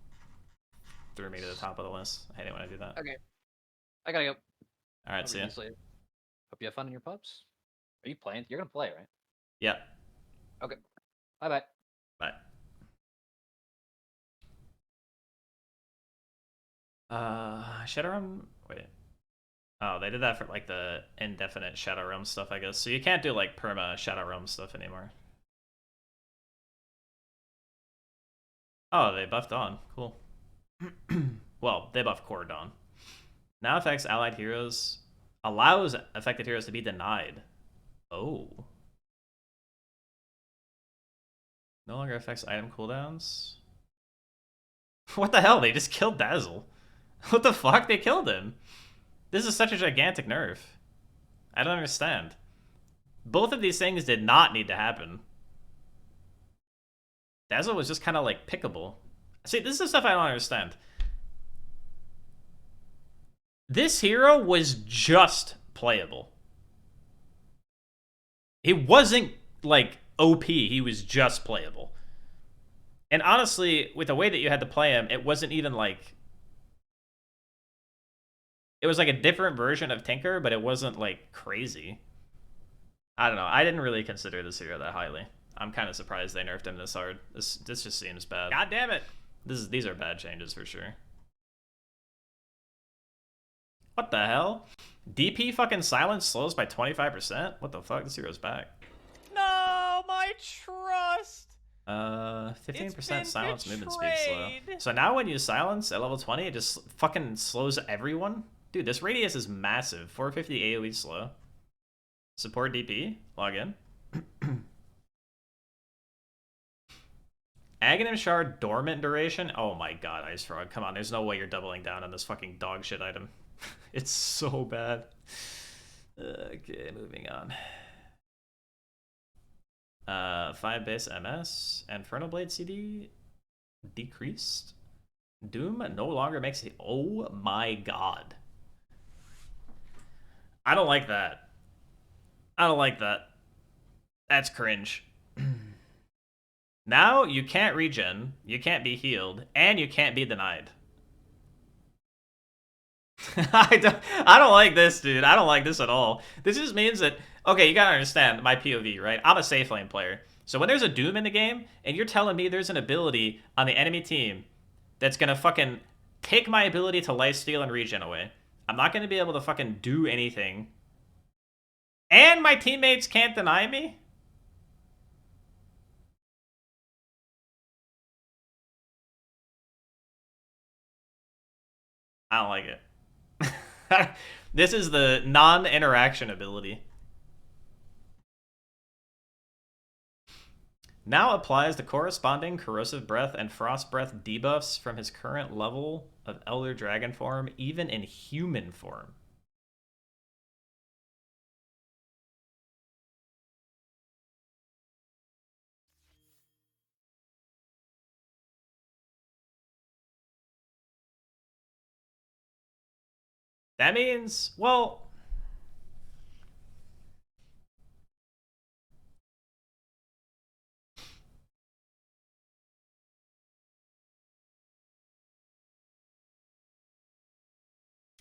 threw me to the top of the list. I hate it when I do that. Okay. I gotta go. Alright, see ya. Hope you have fun in your pubs. Are you playing? You're gonna play, right? Yeah. Okay. Bye-bye. Bye. Shadow Realm? Wait. Oh, they did that for like the indefinite Shadow Realm stuff, I guess. So you can't do like perma Shadow Realm stuff anymore. Oh, they buffed Dawn. Cool. Well, they buffed Core Dawn. Now affects allied heroes. Allows affected heroes to be denied. Oh. No longer affects item cooldowns. What the hell? They just killed Dazzle. What the fuck? They killed him. This is such a gigantic nerf. I don't understand. Both of these things did not need to happen. Dazzle was just kind of like pickable. See, this is the stuff I don't understand. This hero was just playable. He wasn't like OP, he was just playable. And honestly, with the way that you had to play him, it wasn't even like... It was like a different version of Tinker, but it wasn't like crazy. I don't know. I didn't really consider this hero that highly. I'm kind of surprised they nerfed him this hard. This just seems bad. God damn it! These are bad changes for sure. What the hell? DP fucking silence slows by 25%? What the fuck? This hero's back. No, my trust. 15% silence betrayed. movement speed slow. So now when you silence at level 20, it just fucking slows everyone? Dude, this radius is massive. 450 AoE slow. Support DP. Log in. Aghanim Shard dormant duration? Oh my god, Ice Frog. Come on, there's no way you're doubling down on this fucking dog shit item. It's so bad. Okay, moving on. 5 base MS. Infernal Blade CD decreased. Doom no longer makes it. Oh my god. I don't like that. I don't like that. That's cringe. Now you can't regen, you can't be healed, and you can't be denied. I don't like this, dude. I don't like this at all. This just means that, okay, you gotta understand my POV, right? I'm a safe lane player. So when there's a Doom in the game, and you're telling me there's an ability on the enemy team that's gonna fucking take my ability to lifesteal and regen away, I'm not gonna be able to fucking do anything. And my teammates can't deny me? I don't like it. This is the non-interaction ability. Now applies the corresponding corrosive breath and frost breath debuffs from his current level of Elder Dragon form, even in human form. That means, well,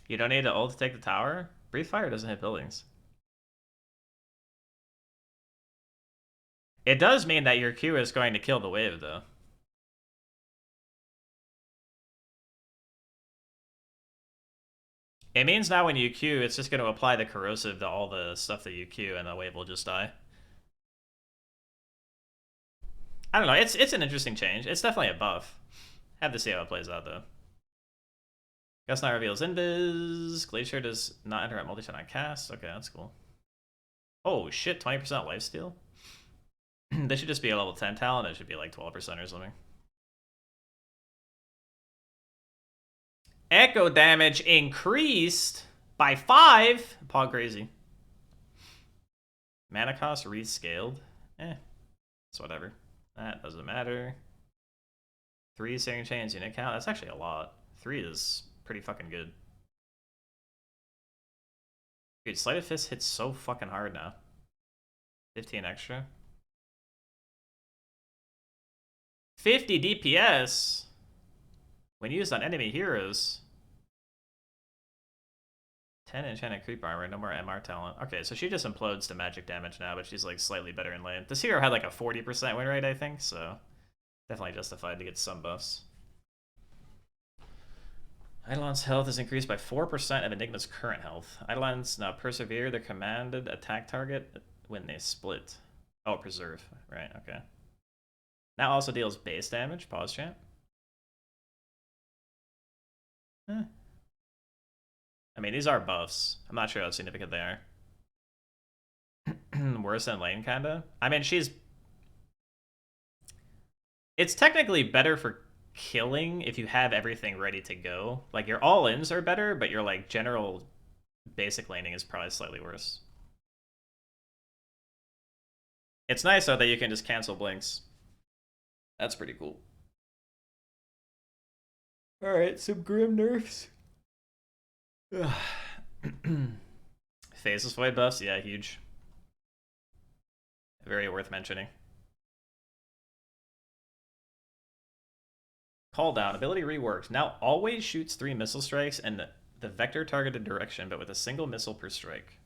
you don't need to ult to take the tower? Breathe Fire doesn't hit buildings. It does mean that your Q is going to kill the wave, though. It means now when you Q, it's just going to apply the corrosive to all the stuff that you Q, and the wave will just die. I don't know. It's an interesting change. It's definitely a buff. Have to see how it plays out, though. Gust Knight reveals Invis. Glacier does not enter at multi-shot on cast. Okay, that's cool. Oh, shit. 20% lifesteal? This should just be a level 10 talent. It should be like 12% or something. Echo damage increased by 5. Paw crazy. Mana cost rescaled. It's whatever. That doesn't matter. 3 Searing Chains unit count. That's actually a lot. 3 is pretty fucking good. Dude, Sleight of Fist hits so fucking hard now. 15 extra. 50 DPS when used on enemy heroes. 10 enchanted creep armor, no more MR talent. Okay, so she just implodes to magic damage now, but she's like slightly better in lane. This hero had like a 40% win rate, I think, so definitely justified to get some buffs. Eidolon's health is increased by 4% of Enigma's current health. Eidolons now persevere their commanded attack target when they split. Oh, preserve. Right, okay. Now also deals base damage. Pause chant. I mean, these are buffs. I'm not sure how significant they are. Worse than lane, kinda. I mean, she's... It's technically better for killing if you have everything ready to go. Like, your all-ins are better, but your, like, general basic laning is probably slightly worse. It's nice, though, that you can just cancel blinks. That's pretty cool. Alright, some grim nerfs. Phases void buffs, yeah, huge. Very worth mentioning. Call down. Ability reworked. Now always shoots 3 missile strikes in the vector targeted direction, but with a single missile per strike.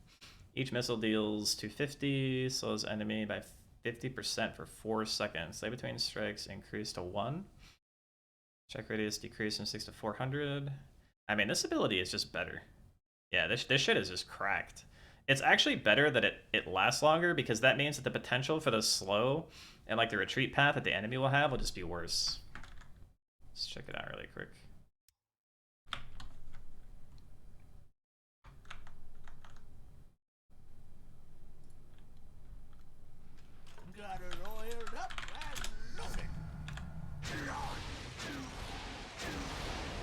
Each missile deals 250, slows enemy by 50% for 4 seconds. Delay between strikes increased to 1. Check radius decreased from 6 to 400. I mean, this ability is just better. Yeah, this shit is just cracked. It's actually better that it lasts longer because that means that the potential for the slow and like the retreat path that the enemy will have will just be worse. Let's check it out really quick. Got it oiled up and nothing.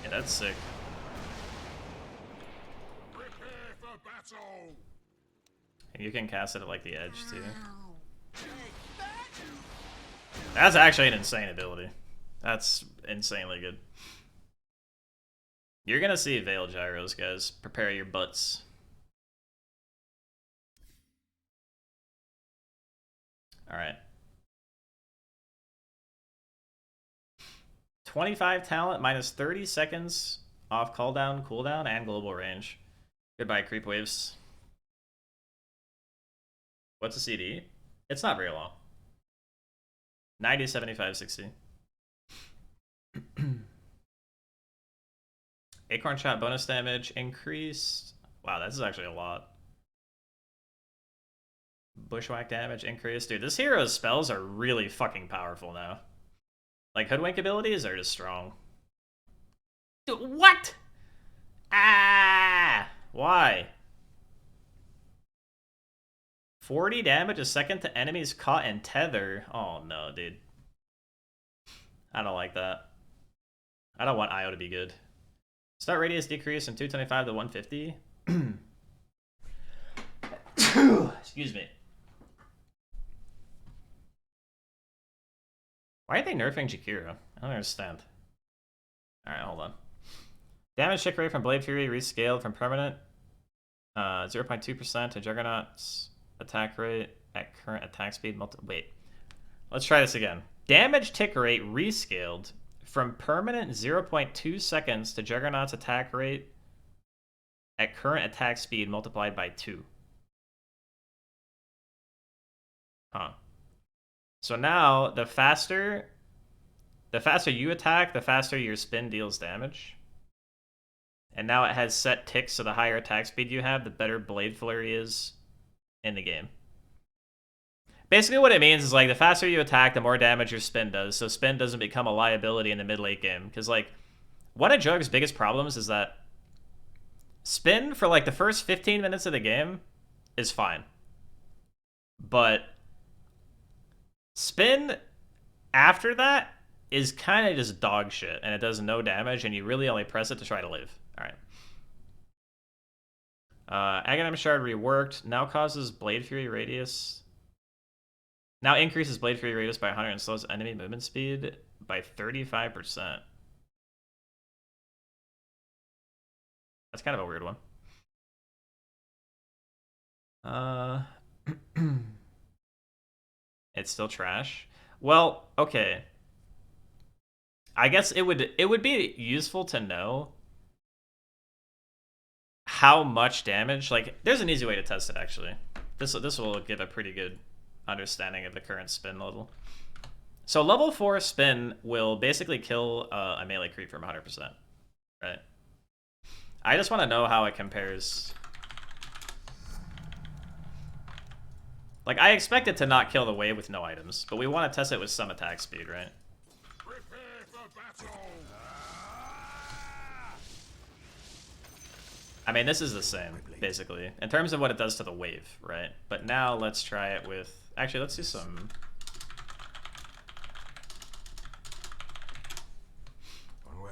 Yeah, that's sick. Prepare for battle. And you can cast it at like the edge too. That's actually an insane ability. That's insanely good. You're gonna see Veil Gyros, guys. Prepare your butts. Alright. 25 talent, minus 30 seconds off cooldown, and global range. Goodbye, creep waves. What's a CD? It's not very long. 90, 75, 60. Acorn shot bonus damage increased. Wow, this is actually a lot. Bushwhack damage increased. Dude, this hero's spells are really fucking powerful now. Like, hoodwink abilities are just strong. Dude, what? Ah! Why? 40 damage a second to enemies caught in tether. Oh no, dude. I don't like that. I don't want IO to be good. Start radius decrease from 225 to 150. Excuse me. Why are they nerfing Jakiro? I don't understand. Alright, hold on. Damage tick rate from Blade Fury rescaled from permanent 0.2% to Juggernaut's attack rate at current attack speed. Wait. Let's try this again. Damage tick rate rescaled from permanent 0.2 seconds to Juggernaut's attack rate at current attack speed multiplied by 2. Huh. So now, the faster you attack, the faster your spin deals damage. And now it has set ticks, so the higher attack speed you have, the better Blade Flurry is in the game. Basically what it means is, like, the faster you attack, the more damage your spin does, so spin doesn't become a liability in the mid-late game. Because, like, one of Jug's biggest problems is that spin for, like, the first 15 minutes of the game is fine. But spin after that is kind of just dog shit, and it does no damage, and you really only press it to try to live. Alright. Aghanim Shard reworked. Now causes Blade Fury radius. Now increases Blade Fury radius by 100 and slows enemy movement speed by 35%. That's kind of a weird one. It's still trash. Well, okay. I guess it would be useful to know how much damage. Like, there's an easy way to test it actually. This will give a pretty good understanding of the current spin level. So level 4 spin will basically kill a melee creep from 100%, right? I just want to know how it compares. Like, I expect it to not kill the wave with no items, but we want to test it with some attack speed, right? Prepare for battle. I mean, this is the same, basically, in terms of what it does to the wave, right? But now let's try it with... Actually, let's do some...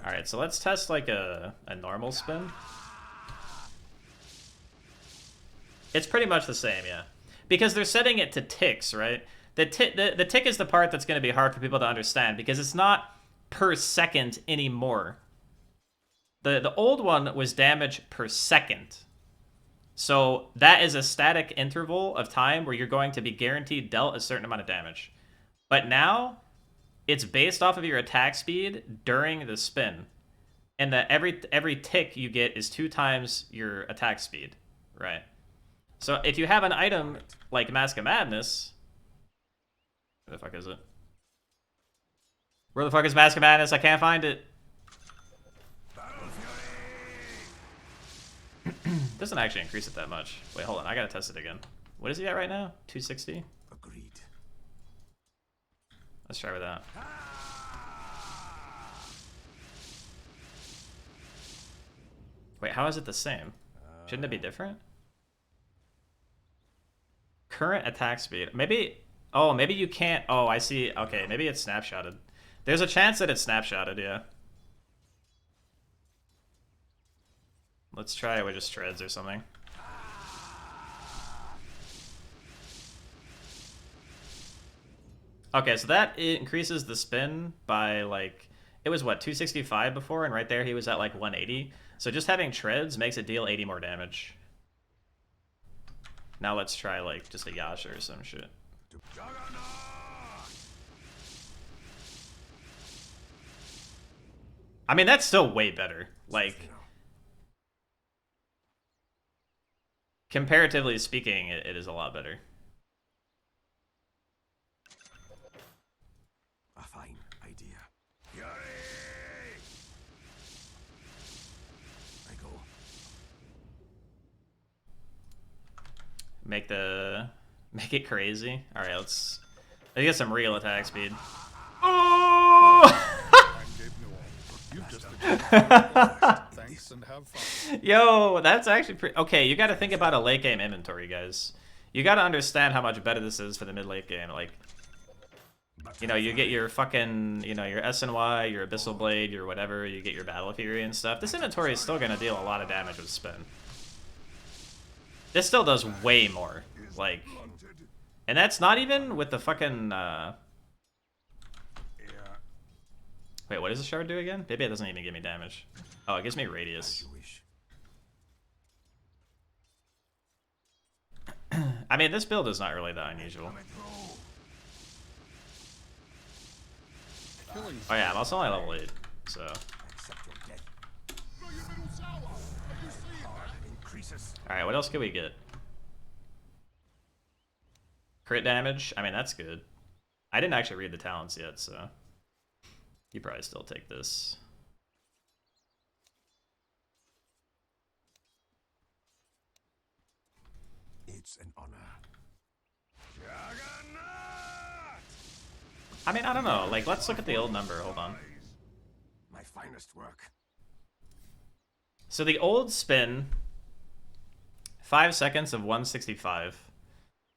Alright, so let's test, like, a normal spin. It's pretty much the same, yeah. Because they're setting it to ticks, right? The tick is the part that's going to be hard for people to understand, because it's not per second anymore. The old one was damage per second. So that is a static interval of time where you're going to be guaranteed dealt a certain amount of damage. But now, it's based off of your attack speed during the spin. And that every tick you get is 2 times your attack speed, right? So if you have an item like Mask of Madness... Where the fuck is it? Where the fuck is Mask of Madness? I can't find it. Doesn't actually increase it that much. Wait, hold on. I gotta test it again. What is he at right now? 260? Agreed. Let's try with that. Wait, how is it the same? Shouldn't it be different? Current attack speed. Maybe... Oh, maybe you can't... Oh, I see. Okay, maybe it's snapshotted. There's a chance that it's snapshotted, yeah. Let's try it with just treads or something. Okay, so that increases the spin by, like... It was, what, 265 before? And right there he was at, like, 180. So just having treads makes it deal 80 more damage. Now let's try, like, just a Yasha or some shit. I mean, that's still way better. Like, comparatively speaking, it is a lot better. A fine idea. I go. Make it crazy. All right, let's get some real attack speed. Oh! Thanks and have fun. Yo, that's actually pretty... Okay, you got to think about a late game inventory, guys. You got to understand how much better this is for the mid late game. Like, you know, you get your fucking, you know, your SNY, your Abyssal Blade, your whatever, you get your Battle Fury and stuff. This inventory is still going to deal a lot of damage with spin. This still does way more. Like, and that's not even with the fucking, Wait, what does the shard do again? Maybe it doesn't even give me damage. Oh, it gives me radius. I mean, this build is not really that unusual. Oh yeah, I'm also only level 8, so... Alright, what else can we get? Crit damage? I mean, that's good. I didn't actually read the talents yet, so... You probably still take this. It's an honor. I mean, I don't know. Like, let's look at the old number. Hold on. My finest work. So the old spin, 5 seconds of 165.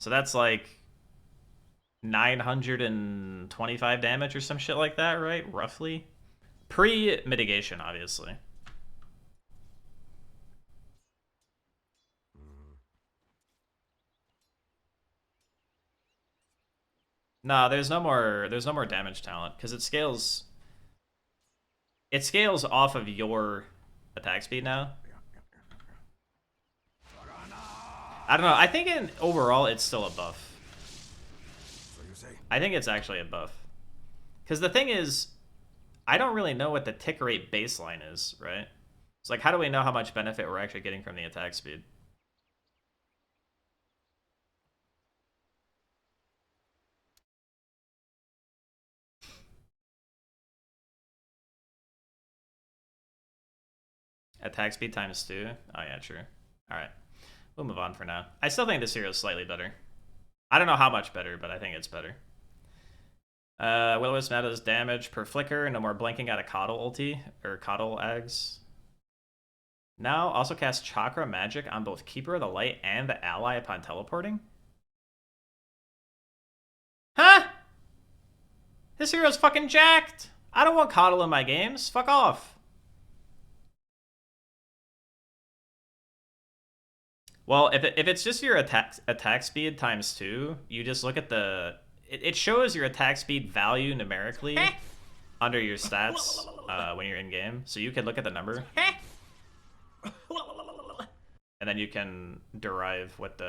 So that's like 925 damage or some shit like that, right? Roughly. Pre-mitigation, obviously. No, there's no more damage talent because it scales off of your attack speed now. I don't know. I think overall it's still a buff. I think it's actually a buff. Because the thing is, I don't really know what the tick rate baseline is, right? It's like, how do we know how much benefit we're actually getting from the attack speed? Attack speed times 2? Oh yeah, true. Alright. We'll move on for now. I still think this hero is slightly better. I don't know how much better, but I think it's better. Will-O-Wisp now does damage per flicker. No more blanking out of Coddle ulti. Or Coddle Ags. Now also cast Chakra Magic on both Keeper of the Light and the ally upon teleporting. Huh? This hero's fucking jacked! I don't want Coddle in my games. Fuck off. Well, if it's just your attack speed times 2, you just look at the... It shows your attack speed value numerically under your stats when you're in game. So you can look at the number. And then you can derive what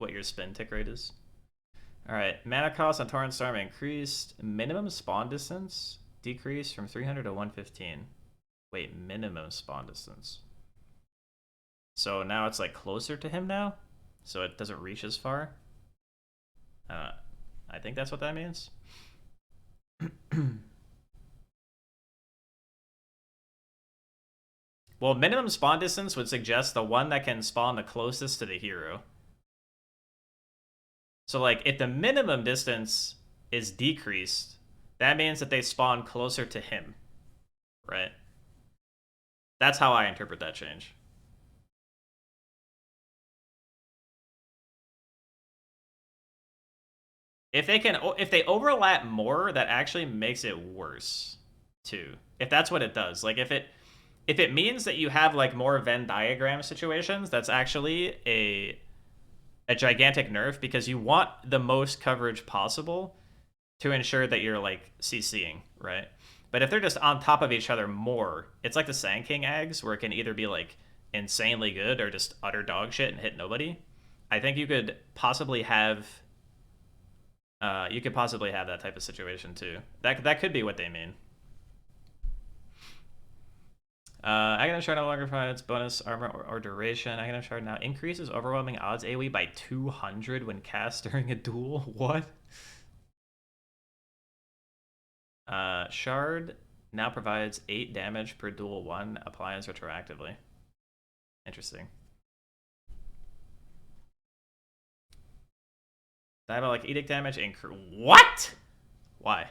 your spin tick rate is. Alright, mana cost on Torrent Storm increased. Minimum spawn distance decreased from 300 to 115. Wait, minimum spawn distance. So now it's like closer to him now, so it doesn't reach as far. I think that's what that means. Well, minimum spawn distance would suggest the one that can spawn the closest to the hero. So, like, if the minimum distance is decreased, that means that they spawn closer to him, right? That's how I interpret that change. If they overlap more, that actually makes it worse, too. If that's what it does. Like, if it means that you have, like, more Venn diagram situations, that's actually a gigantic nerf, because you want the most coverage possible to ensure that you're, like, CCing, right? But if they're just on top of each other more, it's like the Sand King Ags, where it can either be, like, insanely good or just utter dog shit and hit nobody. I think you could possibly have that type of situation too. That could be what they mean. Aghanim Shard no longer provides bonus armor or duration. Aghanim Shard now increases overwhelming odds AoE by 200 when cast during a duel. What? Shard now provides 8 damage per duel 1 appliance retroactively. Interesting. Diabolic Edict damage increase. What? Why?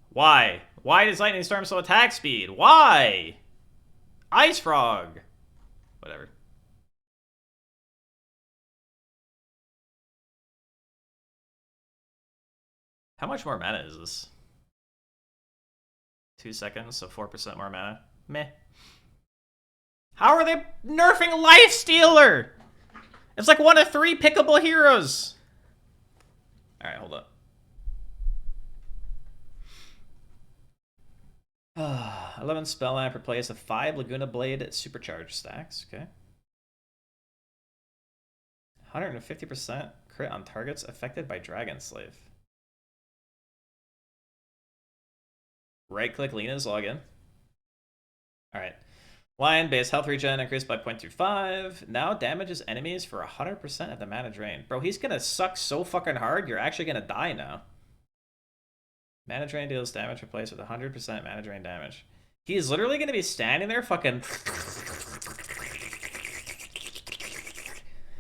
Why? Why does Lightning Storm slow attack speed? Why? Ice Frog. Whatever. How much more mana is this? 2 seconds, so 4% more mana. Meh. How are they nerfing Lifestealer? It's like one of 3 pickable heroes. Alright, hold up. 11 spell lamp replace with 5 Laguna Blade supercharged stacks. Okay. 150% crit on targets affected by Dragon Slave. Right click Lena's login. Alright. Lion base health regen increased by 0.25. Now damages enemies for 100% of the mana drain. Bro, he's gonna suck so fucking hard, you're actually gonna die now. Mana drain deals damage replaced with 100% mana drain damage. He's literally gonna be standing there fucking...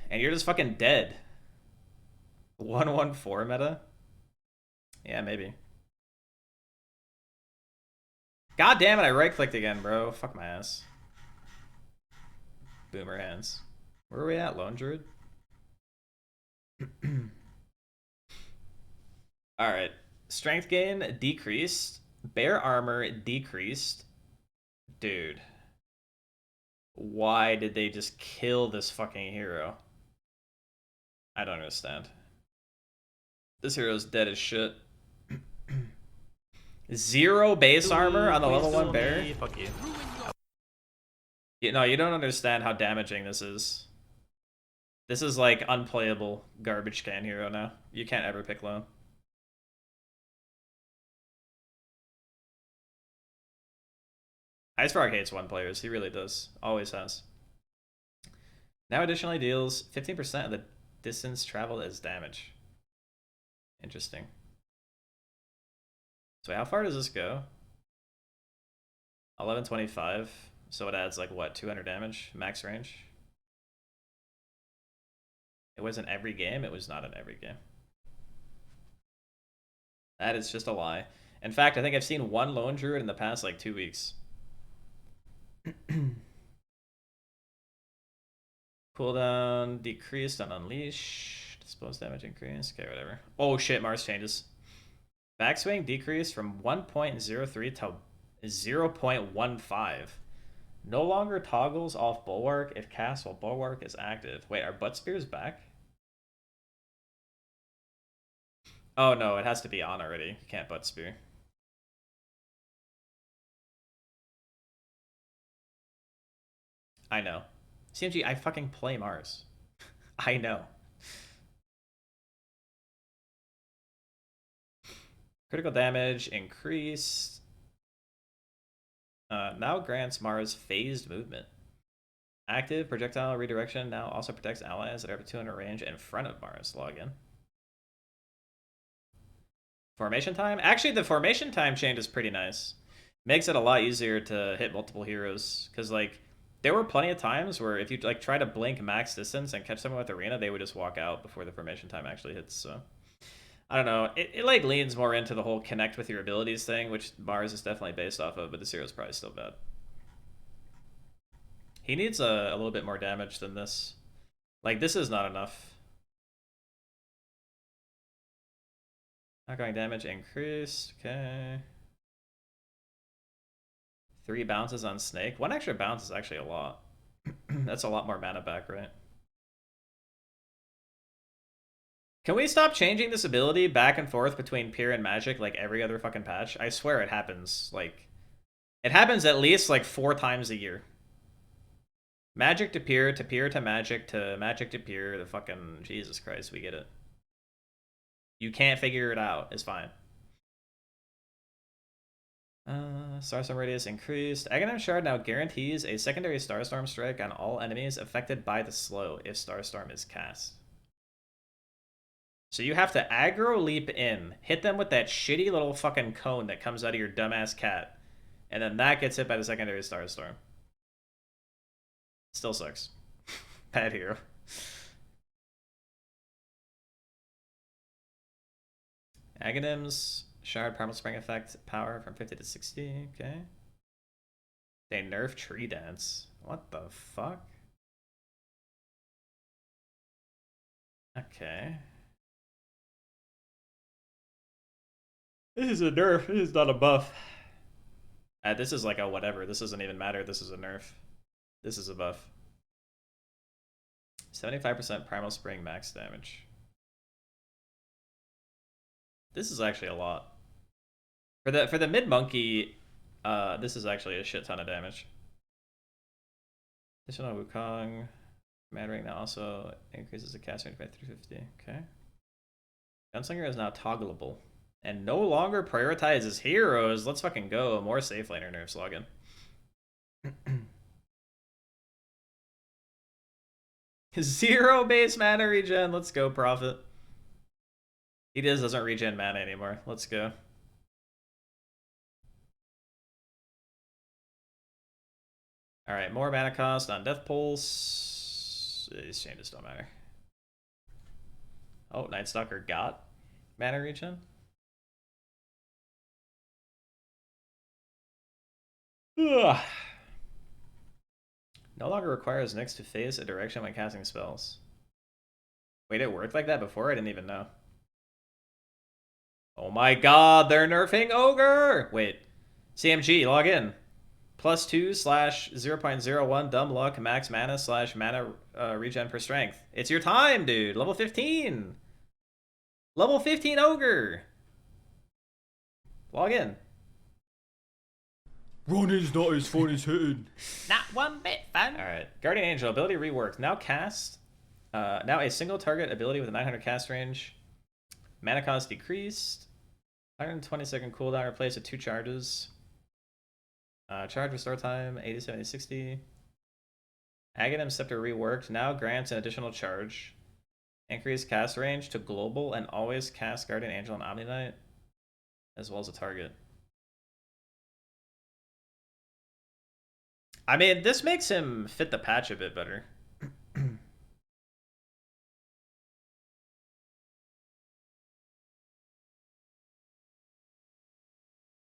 and you're just fucking dead. 114 meta? Yeah, maybe. God damn it, I right-clicked again, bro. Fuck my ass. Boomer hands. Where are we at, Lone Druid? Alright. Strength gain decreased. Bear armor decreased. Dude. Why did they just kill this fucking hero? I don't understand. This hero's dead as shit. 0 base armor on the level 1 bear? Fuck you. No, you don't understand how damaging this is. This is like unplayable garbage can hero now. You can't ever pick low. Ice Frog hates 1 players. He really does. Always has. Now additionally deals 15% of the distance traveled as damage. Interesting. So how far does this go? 1125. So it adds like what, 200 damage max range? It wasn't every game. It was not in every game. That is just a lie. In fact, I think I've seen 1 Lone Druid in the past like 2 weeks. Cooldown decreased on Unleash. Dispose damage increased. Okay, whatever. Oh shit, Mars changes. Backswing decreased from 1.03 to 0.15. No longer toggles off Bulwark if cast while Bulwark is active. Wait, are Butt Spears back? Oh no, it has to be on already. You can't Butt Spear. I know. CMG, I fucking play Mars. I know. Critical damage increased. Now grants Mars phased movement. Active projectile redirection now also protects allies that are up to 200 range in front of Mars. Login. Formation time? Actually, the formation time change is pretty nice. Makes it a lot easier to hit multiple heroes, because like there were plenty of times where if you like try to blink max distance and catch someone with arena, they would just walk out before the formation time actually hits. So I don't know. It like leans more into the whole connect with your abilities thing, which Mars is definitely based off of, but this hero's probably still bad. He needs a little bit more damage than this. Like this is not enough. Outgoing damage increased. Okay. 3 bounces on Snake. 1 extra bounce is actually a lot. That's a lot more mana back, right? Can we stop changing this ability back and forth between Pure and Magic like every other fucking patch? I swear it happens. Like, it happens at least like 4 times a year. Magic to Pure to Pure to Magic to Magic to Pure. The fucking Jesus Christ, we get it. You can't figure it out. It's fine. Starstorm radius increased. Aghanim Shard now guarantees a secondary Starstorm strike on all enemies affected by the slow if Starstorm is cast. So you have to aggro leap in, hit them with that shitty little fucking cone that comes out of your dumbass cat, and then that gets hit by the secondary Starstorm. Still sucks. Bad hero. Aghanim's Shard Primal Spring effect power from 50 to 60. Okay. They nerf Tree Dance. What the fuck? Okay. This is a nerf. This is not a buff. This is like a whatever. This doesn't even matter. This is a nerf. This is a buff. 75% Primal Spring max damage. This is actually a lot. For the mid monkey, this is actually a shit ton of damage. Additional Wukong. Mattering now also increases the cast range by 350. Okay. Gunslinger is now toggleable. And no longer prioritizes heroes. Let's fucking go. More safe laner nerfs login. Zero base mana regen. Let's go, Prophet. He doesn't regen mana anymore. Let's go. Alright, more mana cost on Death Pulse. These changes don't matter. Oh, Nightstalker got mana regen. Ugh. No longer requires Nyx to face a direction when casting spells. Wait, it worked like that before? I didn't even know. Oh my god, they're nerfing Ogre! Wait. CMG, log in. +2/0.01 dumb luck max mana / mana regen per strength. It's your time, dude. Level 15. Level 15 Ogre. Log in. Running's not as fun as hitting. Not one bit fun. Alright. Guardian Angel ability reworked. Now cast. Now a single target ability with a 900 cast range. Mana cost decreased. 120-second cooldown replaced with 2 charges. Charge restore time 80, 70, 60. Aghanim Scepter reworked. Now grants an additional charge. Increase cast range to global and always cast Guardian Angel and Omni Knight, as well as a target. I mean, this makes him fit the patch a bit better.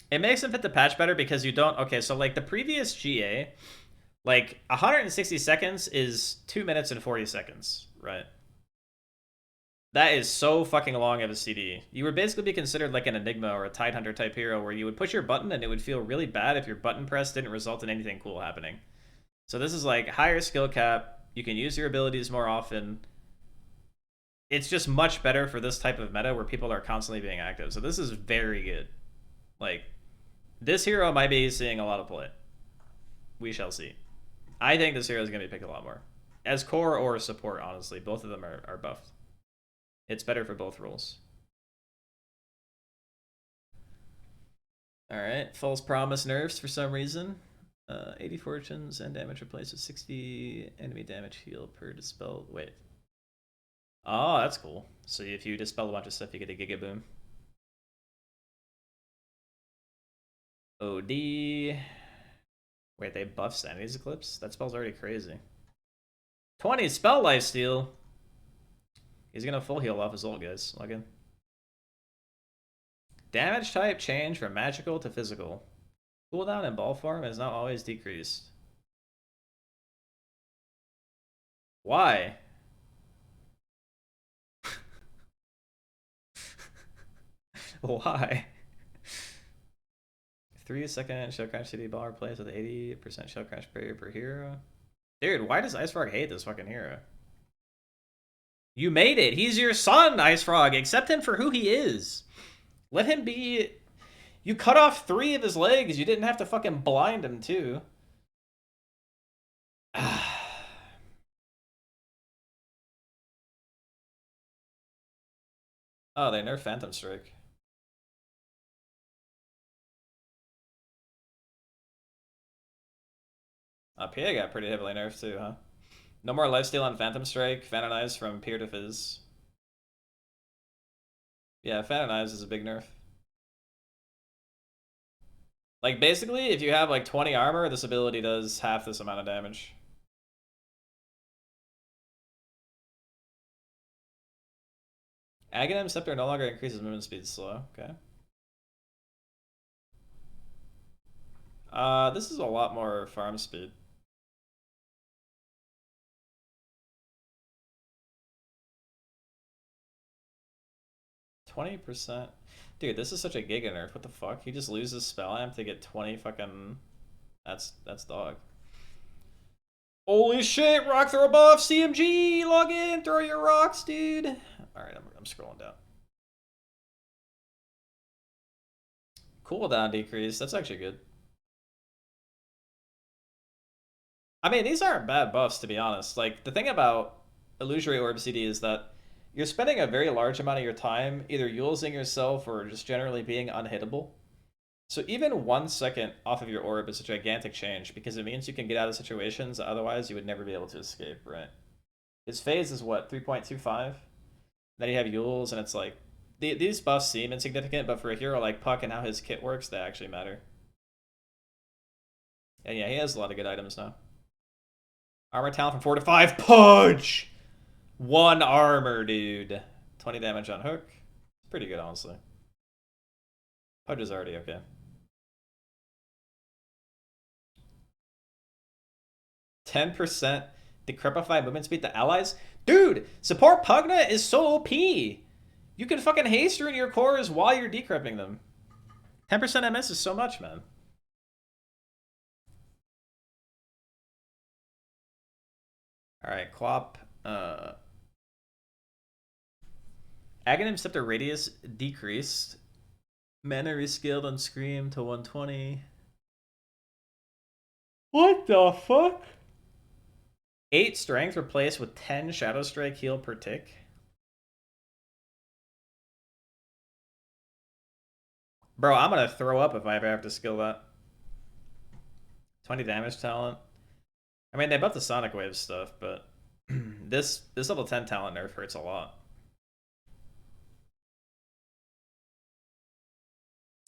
It makes him fit the patch better because you don't... Okay, so like the previous GA, like 160 seconds is 2 minutes and 40 seconds, right? That is so fucking long of a CD. You would basically be considered like an Enigma or a Tidehunter type hero where you would push your button and it would feel really bad if your button press didn't result in anything cool happening. So this is like higher skill cap. You can use your abilities more often. It's just much better for this type of meta where people are constantly being active. So this is very good. Like, this hero might be seeing a lot of play. We shall see. I think this hero is going to be picked a lot more. As core or support, honestly. Both of them are buffed. It's better for both roles. Alright, False Promise nerfs for some reason. 80 fortunes and damage replaced with 60 enemy damage heal per dispel. Wait. Oh, that's cool. So if you dispel a bunch of stuff, you get a Giga Boom. OD. Wait, they buff Sanity's Eclipse? That spell's already crazy. 20 spell lifesteal. He's gonna full heal off his ult, guys. Log in. Damage type change from magical to physical. Cooldown in ball form is not always decreased. Why? Why? 3-second shell crash city ball replays with 80% shell crash barrier per hero. Dude, why does Ice Frog hate this fucking hero? You made it. He's your son, Ice Frog. Accept him for who he is. Let him be. You cut off 3 of his legs. You didn't have to fucking blind him, too. Oh, they nerfed Phantom Strike. PA got pretty heavily nerfed, too, huh? No more lifesteal on Phantom Strike. Phantom Knives from Peer to Fizz. Yeah, Phantom Knives is a big nerf. Like, basically, if you have, like, 20 armor, this ability does half this amount of damage. Aghanim Scepter no longer increases movement speed slow. Okay. This is a lot more farm speed. %. Dude, this is such a giga nerf. What the fuck? He just loses spell amp to get 20 fucking... That's dog. Holy shit, rock throw buff, CMG, log in, throw your rocks, dude. Alright, I'm scrolling down. Cooldown decrease, that's actually good. I mean, these aren't bad buffs, to be honest. Like, the thing about Illusory Orb CD is that you're spending a very large amount of your time either using yourself or just generally being unhittable. So even 1 second off of your orb is a gigantic change because it means you can get out of situations that otherwise you would never be able to escape, right? His phase is what, 3.25? Then you have Yules, and it's like, these buffs seem insignificant, but for a hero like Puck and how his kit works, they actually matter. And yeah, he has a lot of good items now. Armor talent from 4 to 5. Punch! 1 armor, dude. 20 damage on hook. It's pretty good, honestly. Pudge is already okay. %, decrepify movement speed to allies? Dude, support Pugna is so OP. You can fucking haste ruin your cores while you're decrepping them. 10% MS is so much, man. Alright, Quap. Aghanim Scepter radius decreased. Mana rescaled on Scream to 120. What the fuck? 8 strength replaced with 10 Shadow Strike heal per tick. Bro, I'm gonna throw up if I ever have to skill that. 20 damage talent. I mean, they buffed the Sonic Wave stuff, but this level 10 talent nerf hurts a lot.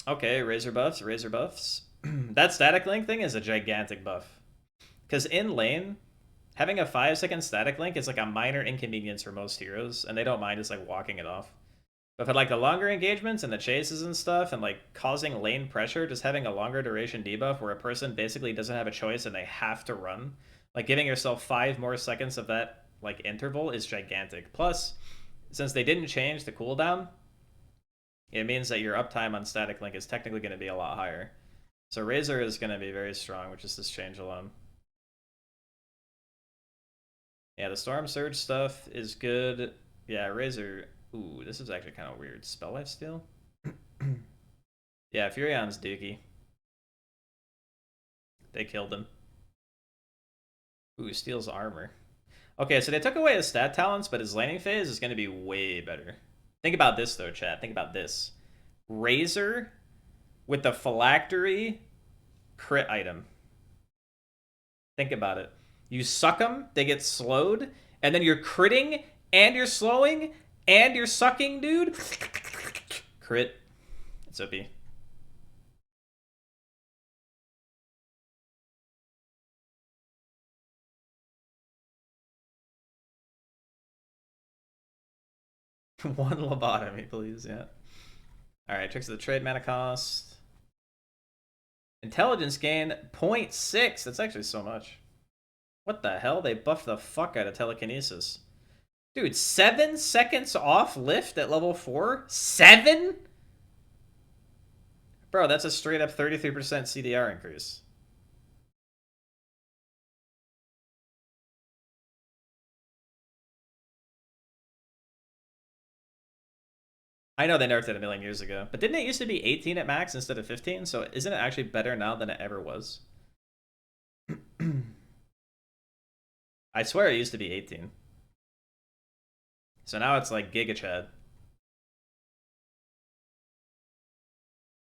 Okay, Razor buffs, Razor buffs. That static link thing is a gigantic buff. Because in lane, having a 5-second static link is like a minor inconvenience for most heroes, and they don't mind just like walking it off. But for like the longer engagements and the chases and stuff, and like causing lane pressure, just having a longer duration debuff where a person basically doesn't have a choice and they have to run, like giving yourself 5 more seconds of that like interval is gigantic. Plus, since they didn't change the cooldown, it means that your uptime on static link is technically going to be a lot higher. So Razor is going to be very strong, which is this change alone. Yeah, the Storm Surge stuff is good. Yeah, Razor. Ooh, this is actually kind of weird. Spell Life Steal? Yeah, Furion's dookie. They killed him. Ooh, steals armor. Okay, so they took away his stat talents, but his laning phase is going to be way better. Think about this, though, chat. Think about this. Razor with the Phylactery crit item. Think about it. You suck them, they get slowed, and then you're critting, and you're slowing, and you're sucking, dude. Crit. It's OP. One lobotomy, please. Yeah. All right. Tricks of the trade mana cost. Intelligence gain 0.6. That's actually so much. What the hell? They buffed the fuck out of telekinesis. Dude, 7 seconds off lift at level 4? 7? Bro, that's a straight up 33% CDR increase. I know they nerfed it a million years ago, but didn't it used to be 18 at max instead of 15? So isn't it actually better now than it ever was? I swear it used to be 18. So now it's like Giga Chad.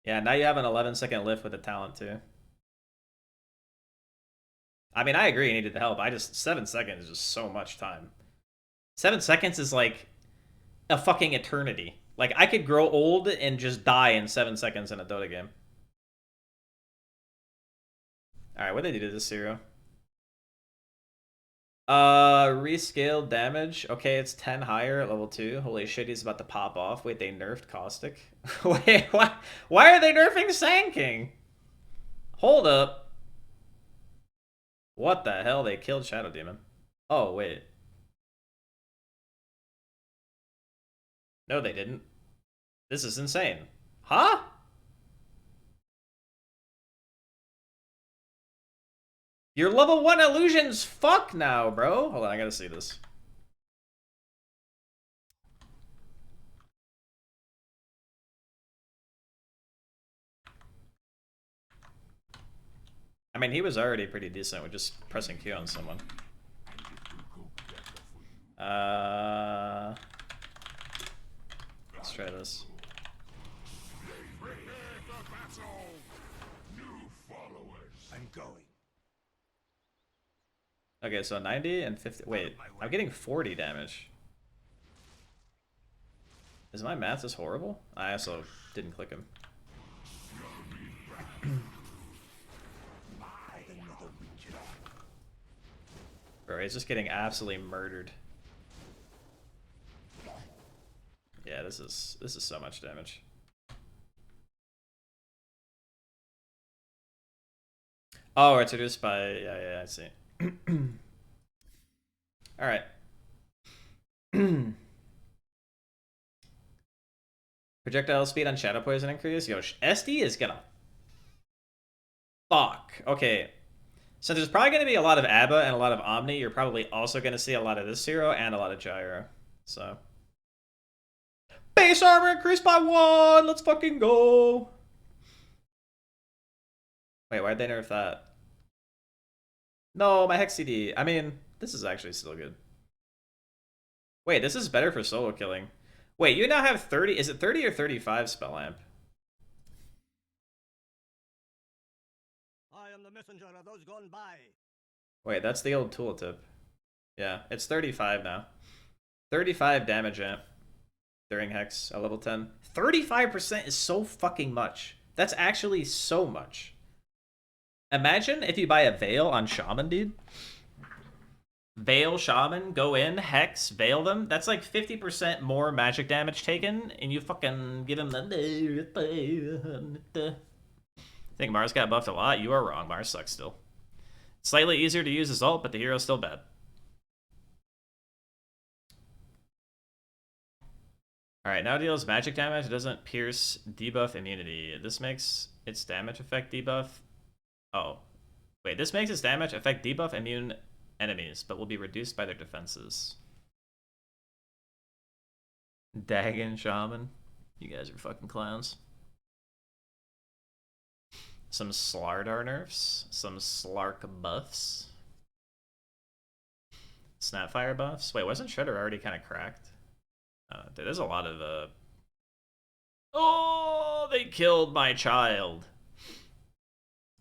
Yeah, now you have an 11-second lift with the talent too. I mean, I agree you needed the help. 7 seconds is just so much time. 7 seconds is like a fucking eternity. Like, I could grow old and just die in 7 seconds in a Dota game. Alright, what did they do to this hero? Rescaled damage. Okay, it's 10 higher at level 2. Holy shit, he's about to pop off. Wait, they nerfed Caustic? Wait, why are they nerfing Sand King? Hold up. What the hell? They killed Shadow Demon. Oh, wait. No, they didn't. This is insane. Huh? Your level 1 illusions fuck now, bro. Hold on, I gotta see this. I mean, he was already pretty decent with just pressing Q on someone. Let's try this. I'm going. Okay, so 90 and 50. Wait, I'm getting 40 damage. Is my math this horrible? I also didn't click him. Bro, he's just getting absolutely murdered. Yeah, this is so much damage. Oh, it's reduced by yeah, I see. All right. Projectile speed on Shadow Poison increase. Yo, SD is gonna fuck. Okay. So there's probably going to be a lot of ABBA and a lot of Omni. You're probably also going to see a lot of this hero and a lot of Gyro. So. Base armor increased by 1! Let's fucking go! Wait, why'd they nerf that? No, my Hex CD. I mean, this is actually still good. Wait, this is better for solo killing. Wait, you now have 30. Is it 30 or 35 spell amp? I am the messenger of those gone by. Wait, that's the old tooltip. Yeah, it's 35 now. 35 damage amp during Hex at level 10. 35% is so fucking much. That's actually so much. Imagine if you buy a Veil on Shaman, dude. Veil Shaman, go in, Hex, Veil them. That's like 50% more magic damage taken, and you fucking give him the... I think Mars got buffed a lot. You are wrong. Mars sucks still. Slightly easier to use as ult, but the hero's still bad. Alright, now deals magic damage. It doesn't pierce debuff immunity. This makes its damage effect debuff. Oh. Wait, this makes its damage affect debuff immune enemies, but will be reduced by their defenses. Dagon Shaman. You guys are fucking clowns. Some Slardar nerfs. Some Slark buffs. Snapfire buffs. Wait, wasn't Shredder already kind of cracked? There's a lot of... Oh, they killed my child.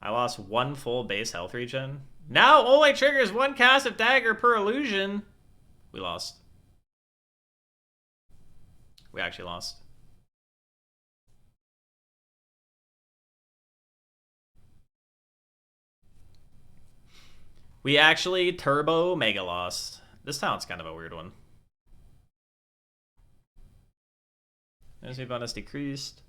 I lost 1 full base health regen. Now only triggers 1 cast of dagger per illusion. We lost. We actually lost. We actually turbo mega lost. This talent's kind of a weird one. Energy bonus decreased.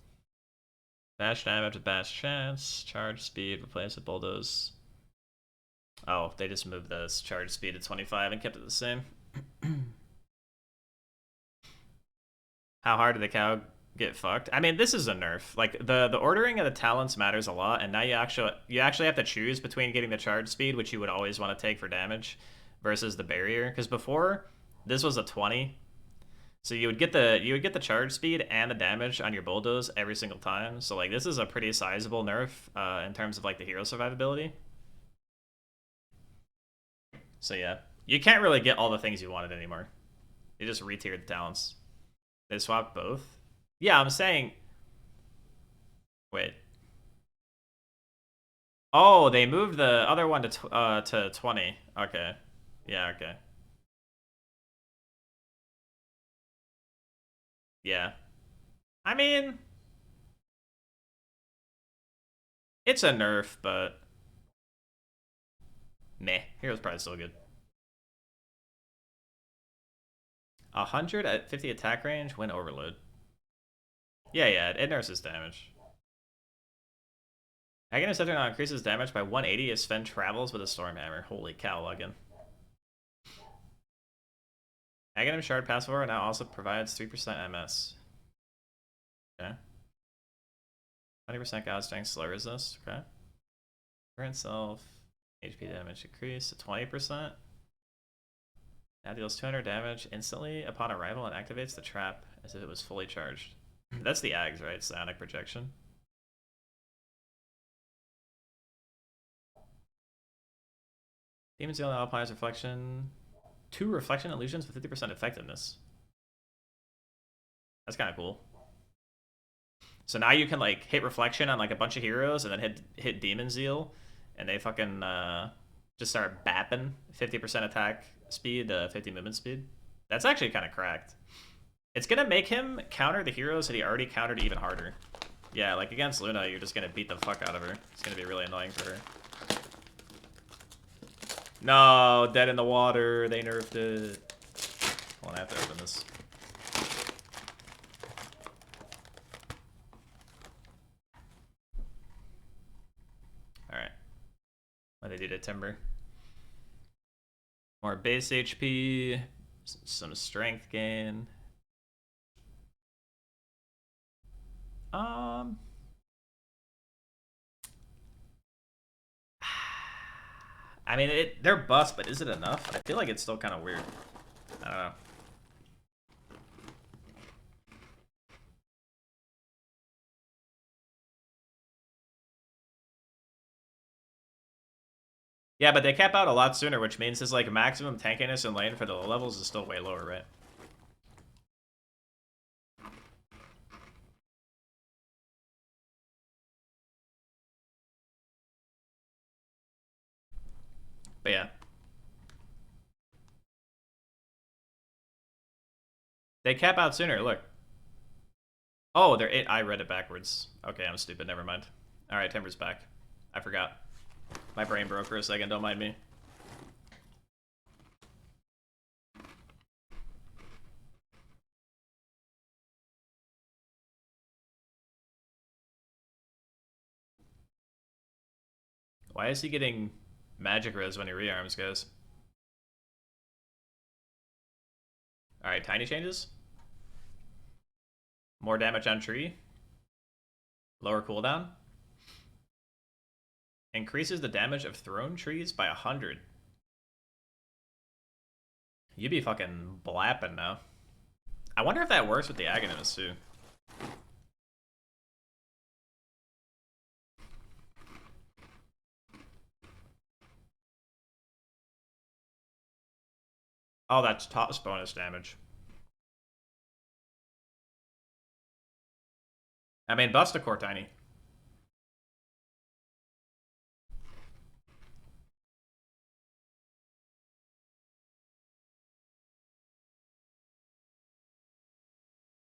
Bash damage with bash chance. Charge speed replaced with bulldoze. Oh, they just moved this charge speed to 25 and kept it the same. How hard did the cow get fucked? I mean, this is a nerf. Like the ordering of the talents matters a lot, and now you actually have to choose between getting the charge speed, which you would always want to take for damage, versus the barrier. Because before, this was a 20. So you would get the charge speed and the damage on your bulldoze every single time. So like this is a pretty sizable nerf in terms of like the hero survivability. So yeah, you can't really get all the things you wanted anymore. You just retiered the talents. They swapped both. Yeah, I'm saying. Wait. Oh, they moved the other one to 20. Okay. Yeah. Okay. Yeah. I mean, it's a nerf, but meh. Hero's probably still good. 100 at 50 attack range when overload. Yeah, it nurses damage. Aghanim Scepter now increases damage by 180 as Sven travels with a Stormhammer. Holy cow, Login. Aghanim Shard passive aura now also provides 3% MS. Okay. 20% God Strength Slow Resist. Okay. Current self. HP damage increase to 20%. Now deals 200 damage instantly upon arrival and activates the trap as if it was fully charged. That's the Ags, right? Psionic projection. Demon Seal now applies reflection. 2 reflection illusions with 50% effectiveness. That's kind of cool. So now you can like hit reflection on like a bunch of heroes and then hit Demon Zeal, and they fucking just start bapping 50% attack speed, 50 movement speed. That's actually kind of cracked. It's gonna make him counter the heroes that he already countered even harder. Yeah, like against Luna, you're just gonna beat the fuck out of her. It's gonna be really annoying for her. No, dead in the water. They nerfed it. Hold on, I have to open this. Alright. What they do to Timber? More base HP. Some strength gain. I mean, they're bust, but is it enough? I feel like it's still kind of weird. I don't know. Yeah, but they cap out a lot sooner, which means his like maximum tankiness in lane for the low levels is still way lower, right? But yeah. They cap out sooner, look. Oh, I read it backwards. Okay, I'm stupid, never mind. Alright, Timber's back. I forgot. My brain broke for a second, don't mind me. Why is he getting magic res when he rearms, guys? Alright, tiny changes. More damage on tree. Lower cooldown. Increases the damage of thrown trees by 100. You be fucking blapping now. I wonder if that works with the Aghanims too. Oh, that's top bonus damage. I mean, bust a core tiny.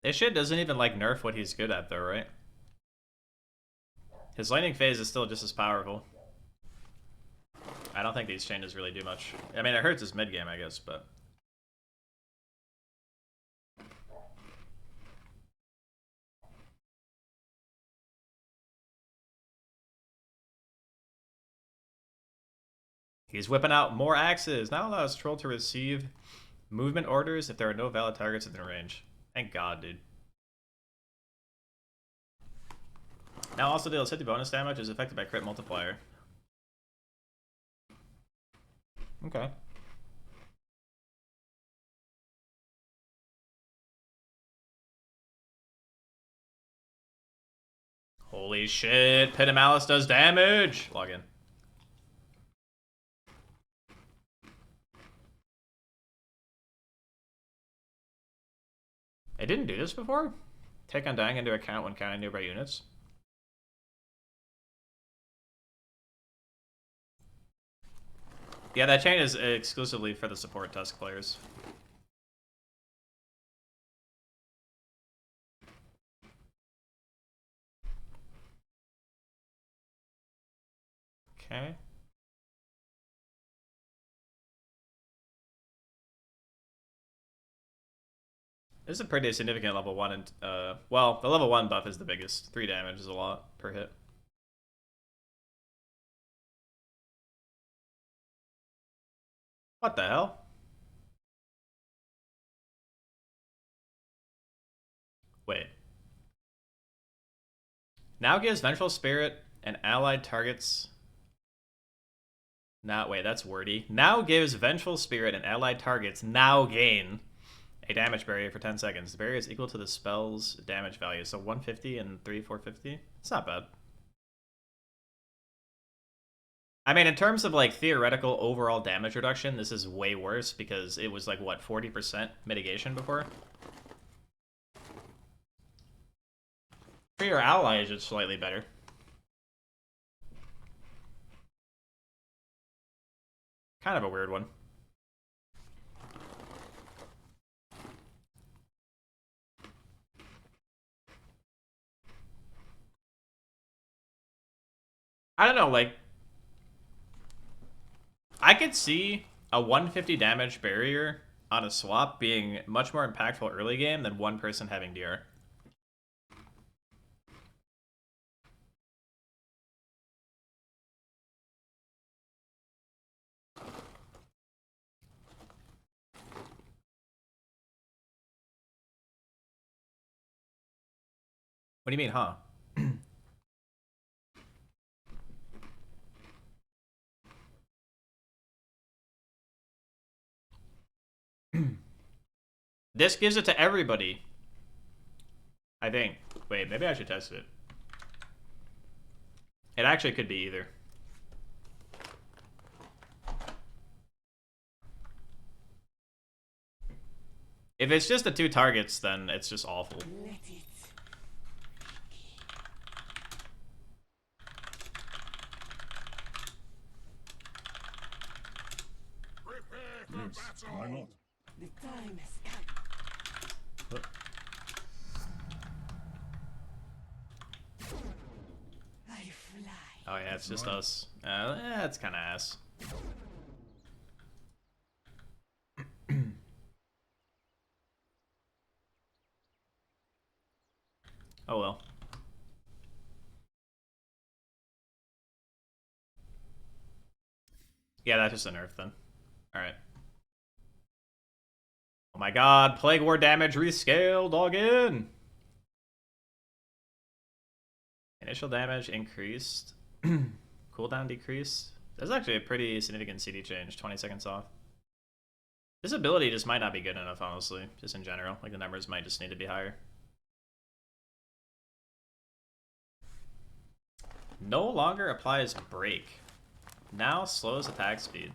This shit doesn't even like nerf what he's good at though, right? His lightning phase is still just as powerful. I don't think these changes really do much. I mean, it hurts his mid game, I guess, but He's whipping out more axes. Now allows Troll to receive movement orders if there are no valid targets within range. Thank God, dude. Now also deals 50 bonus damage, is affected by crit multiplier. Okay. Holy shit, Pit of Malice does damage! Log in. I didn't do this before? Take Undying into account when counting nearby units. Yeah, that chain is exclusively for the support Tusk players. Okay. This is a pretty significant level 1, and well, the level 1 buff is the biggest. 3 damage is a lot per hit. What the hell? Wait. Now gives Vengeful Spirit and allied targets... Now, wait, that's wordy. Now gives Vengeful Spirit and allied targets now gain a damage barrier for 10 seconds. The barrier is equal to the spell's damage value. So 150 and 450. It's not bad. I mean, in terms of like theoretical overall damage reduction, this is way worse because it was like, what, 40% mitigation before? For your allies, it's slightly better. Kind of a weird one. I don't know, like... I could see a 150 damage barrier on a swap being much more impactful early game than one person having DR. What do you mean, huh? This gives it to everybody. I think. Wait, maybe I should test it. It actually could be either. If it's just the 2 targets, then it's just awful. Why not? The time has come. I fly. Oh yeah, it's just us. That's kind of ass. Oh well. Yeah, that's just a nerf then. Alright. Oh my god, Plague War damage rescaled again! Initial damage increased. Cooldown decreased. That's actually a pretty significant CD change, 20 seconds off. This ability just might not be good enough, honestly, just in general. Like, the numbers might just need to be higher. No longer applies break. Now slows attack speed.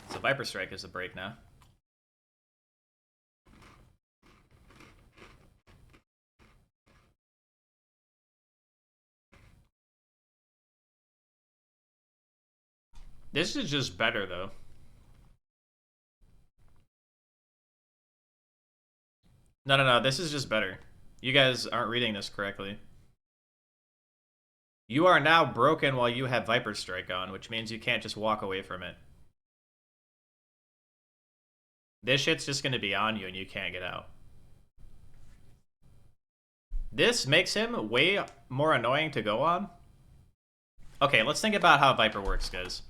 So Viper Strike is a break now. This is just better, though. No, this is just better. You guys aren't reading this correctly. You are now broken while you have Viper Strike on, which means you can't just walk away from it. This shit's just gonna be on you and you can't get out. This makes him way more annoying to go on. Okay, let's think about how Viper works, guys.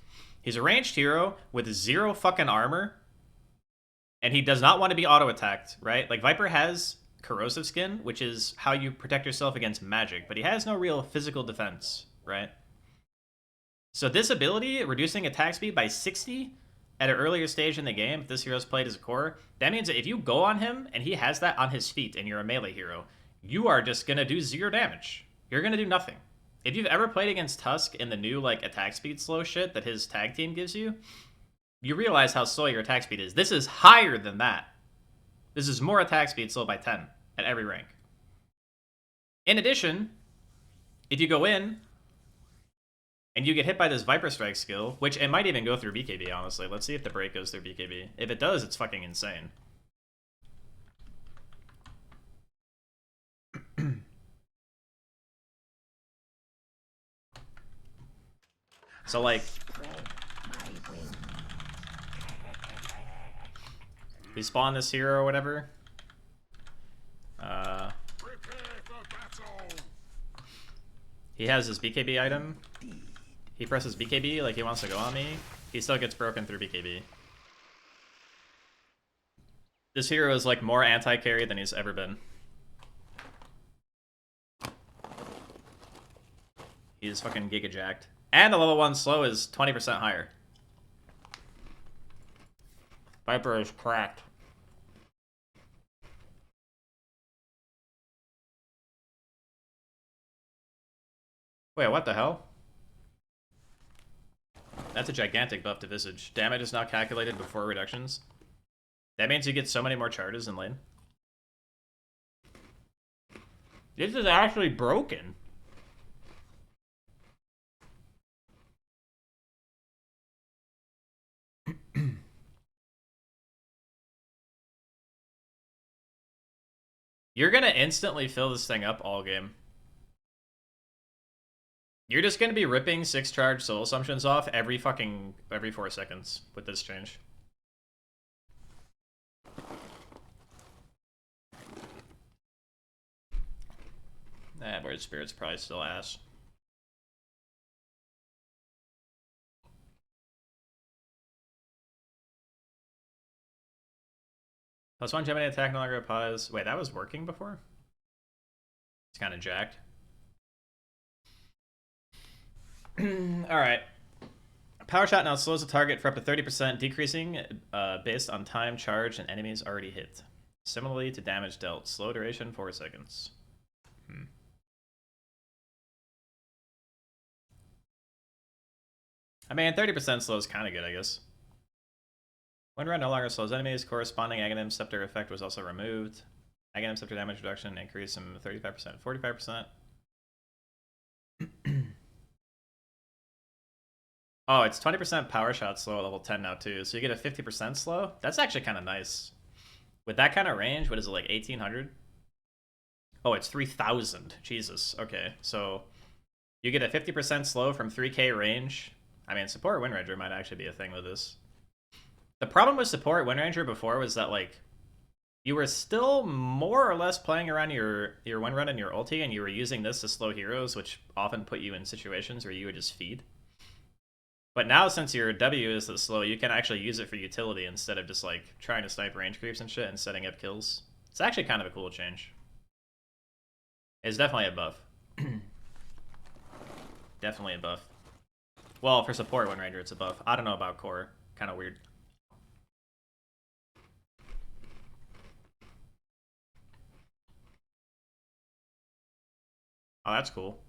He's a ranged hero with 0 fucking armor, and he does not want to be auto-attacked, right? Like, Viper has corrosive skin, which is how you protect yourself against magic, but he has no real physical defense, right? So this ability, reducing attack speed by 60 at an earlier stage in the game, if this hero's played as a core, that means that if you go on him and he has that on his feet and you're a melee hero, you are just going to do 0 damage. You're going to do nothing. If you've ever played against Tusk in the new like attack speed slow shit that his tag team gives you, you realize how slow your attack speed is. This is higher than that. This is more attack speed slow by 10 at every rank. In addition, if you go in and you get hit by this Viper Strike skill, which it might even go through BKB, honestly. Let's see if the break goes through BKB. If it does, it's fucking insane. So, like, we spawn this hero or whatever. He has his BKB item. He presses BKB like he wants to go on me. He still gets broken through BKB. This hero is like more anti-carry than he's ever been. He's fucking giga jacked. And the level 1 slow is 20% higher. Viper is cracked. Wait, what the hell? That's a gigantic buff to Visage. Damage is not calculated before reductions. That means you get so many more charges in lane. This is actually broken. You're gonna instantly fill this thing up all game. You're just gonna be ripping 6 charge soul assumptions off every 4 seconds with this change. Word Spirit's probably still ass. +1 Gemini attack no longer applies. Wait, that was working before? It's kind of jacked. Alright. Power shot now slows the target for up to 30%, decreasing based on time, charge, and enemies already hit. Similarly to damage dealt. Slow duration, 4 seconds. I mean, 30% slow is kind of good, I guess. When run no longer slows enemies, corresponding Aghanim Scepter effect was also removed. Aghanim Scepter damage reduction increased from 35% to 45%. Oh, it's 20% power shot slow at level 10 now too, so you get a 50% slow. That's actually kind of nice. With that kind of range, what is it, like 1800? Oh, it's 3000. Jesus. Okay, so you get a 50% slow from 3k range. I mean, support Wind Ranger might actually be a thing with this. The problem with support Wind Ranger before was that, like, you were still more or less playing around your Wind Run and your ulti, and you were using this to slow heroes, which often put you in situations where you would just feed. But now, since your W is the slow, you can actually use it for utility instead of just, like, trying to snipe range creeps and shit and setting up kills. It's actually kind of a cool change. It's definitely a buff. Definitely a buff. Well, for support Wind Ranger, it's a buff. I don't know about core. Kind of weird. Oh, that's cool.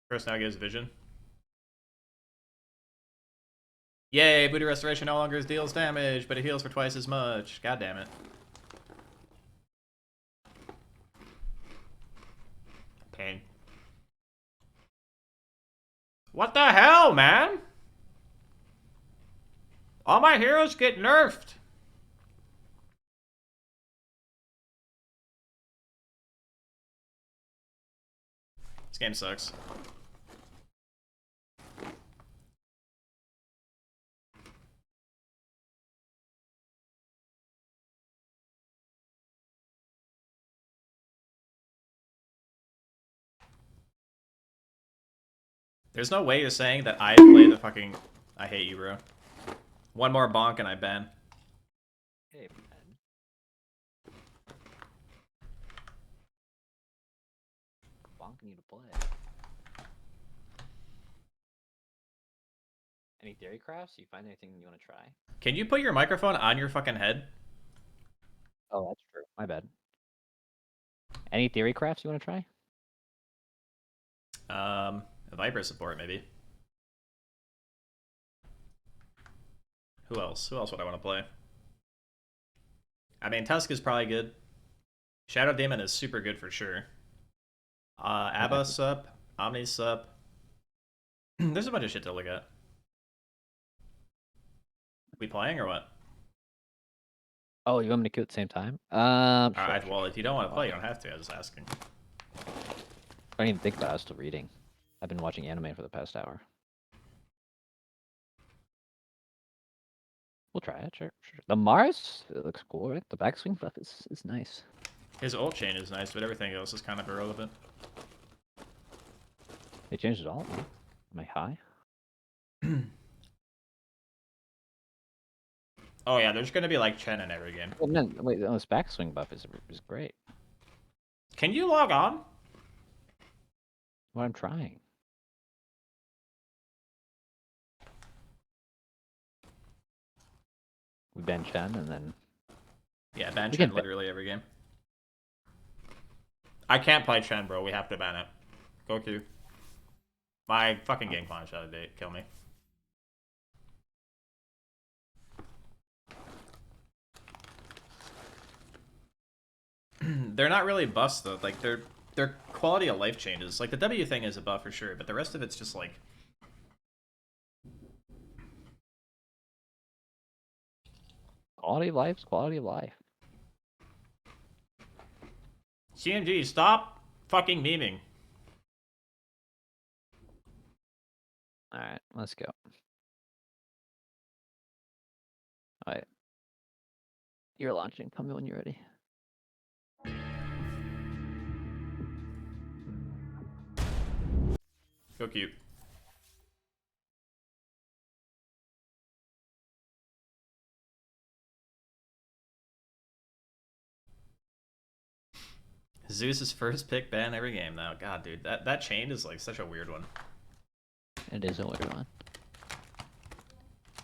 First now gives vision. Yay, booty restoration no longer deals damage, but it heals for twice as much. God damn it. Pain. What the hell, man? All my heroes get nerfed. This game sucks. There's no way you're saying that I play the fucking... I hate you, bro. One more bonk and I ban. Hey, man. Bonking you to play. Any theory crafts? You find anything you want to try? Can you put your microphone on your fucking head? Oh, that's true. My bad. Any theory crafts you want to try? Viper support, maybe. Who else? Who else would I want to play? I mean, Tusk is probably good. Shadow Demon is super good for sure. Abba sup. Omni sup. There's a bunch of shit to look at. We playing or what? Oh, you want me to queue at the same time? Alright, well, if you don't want to play, you don't have to. I was just asking. I don't even think about it. I was still reading. I've been watching anime for the past hour. We'll try it, sure. The Mars, it looks cool, right? The backswing buff is nice. His ult chain is nice, but everything else is kind of irrelevant. They changed it all. Am I high? Oh yeah, there's gonna be like Chen in every game. Well, no, wait, no, this backswing buff is great. Can you log on? Well, I'm trying. We ban Chen and then... Yeah, ban We Chen can literally every game. I can't play Chen, bro. We have to ban it. Goku. My fucking game plan's out of date. Kill me. They're not really buffs though. Like they're quality of life changes. Like the W thing is a buff for sure, but the rest of it's just like Quality of life's quality of life. CMG, stop fucking memeing. Alright, let's go. Alright. You're launching. Tell me when you're ready. Go cute. Zeus's first pick ban every game now. God, dude, that chain is like such a weird one. It is a weird one.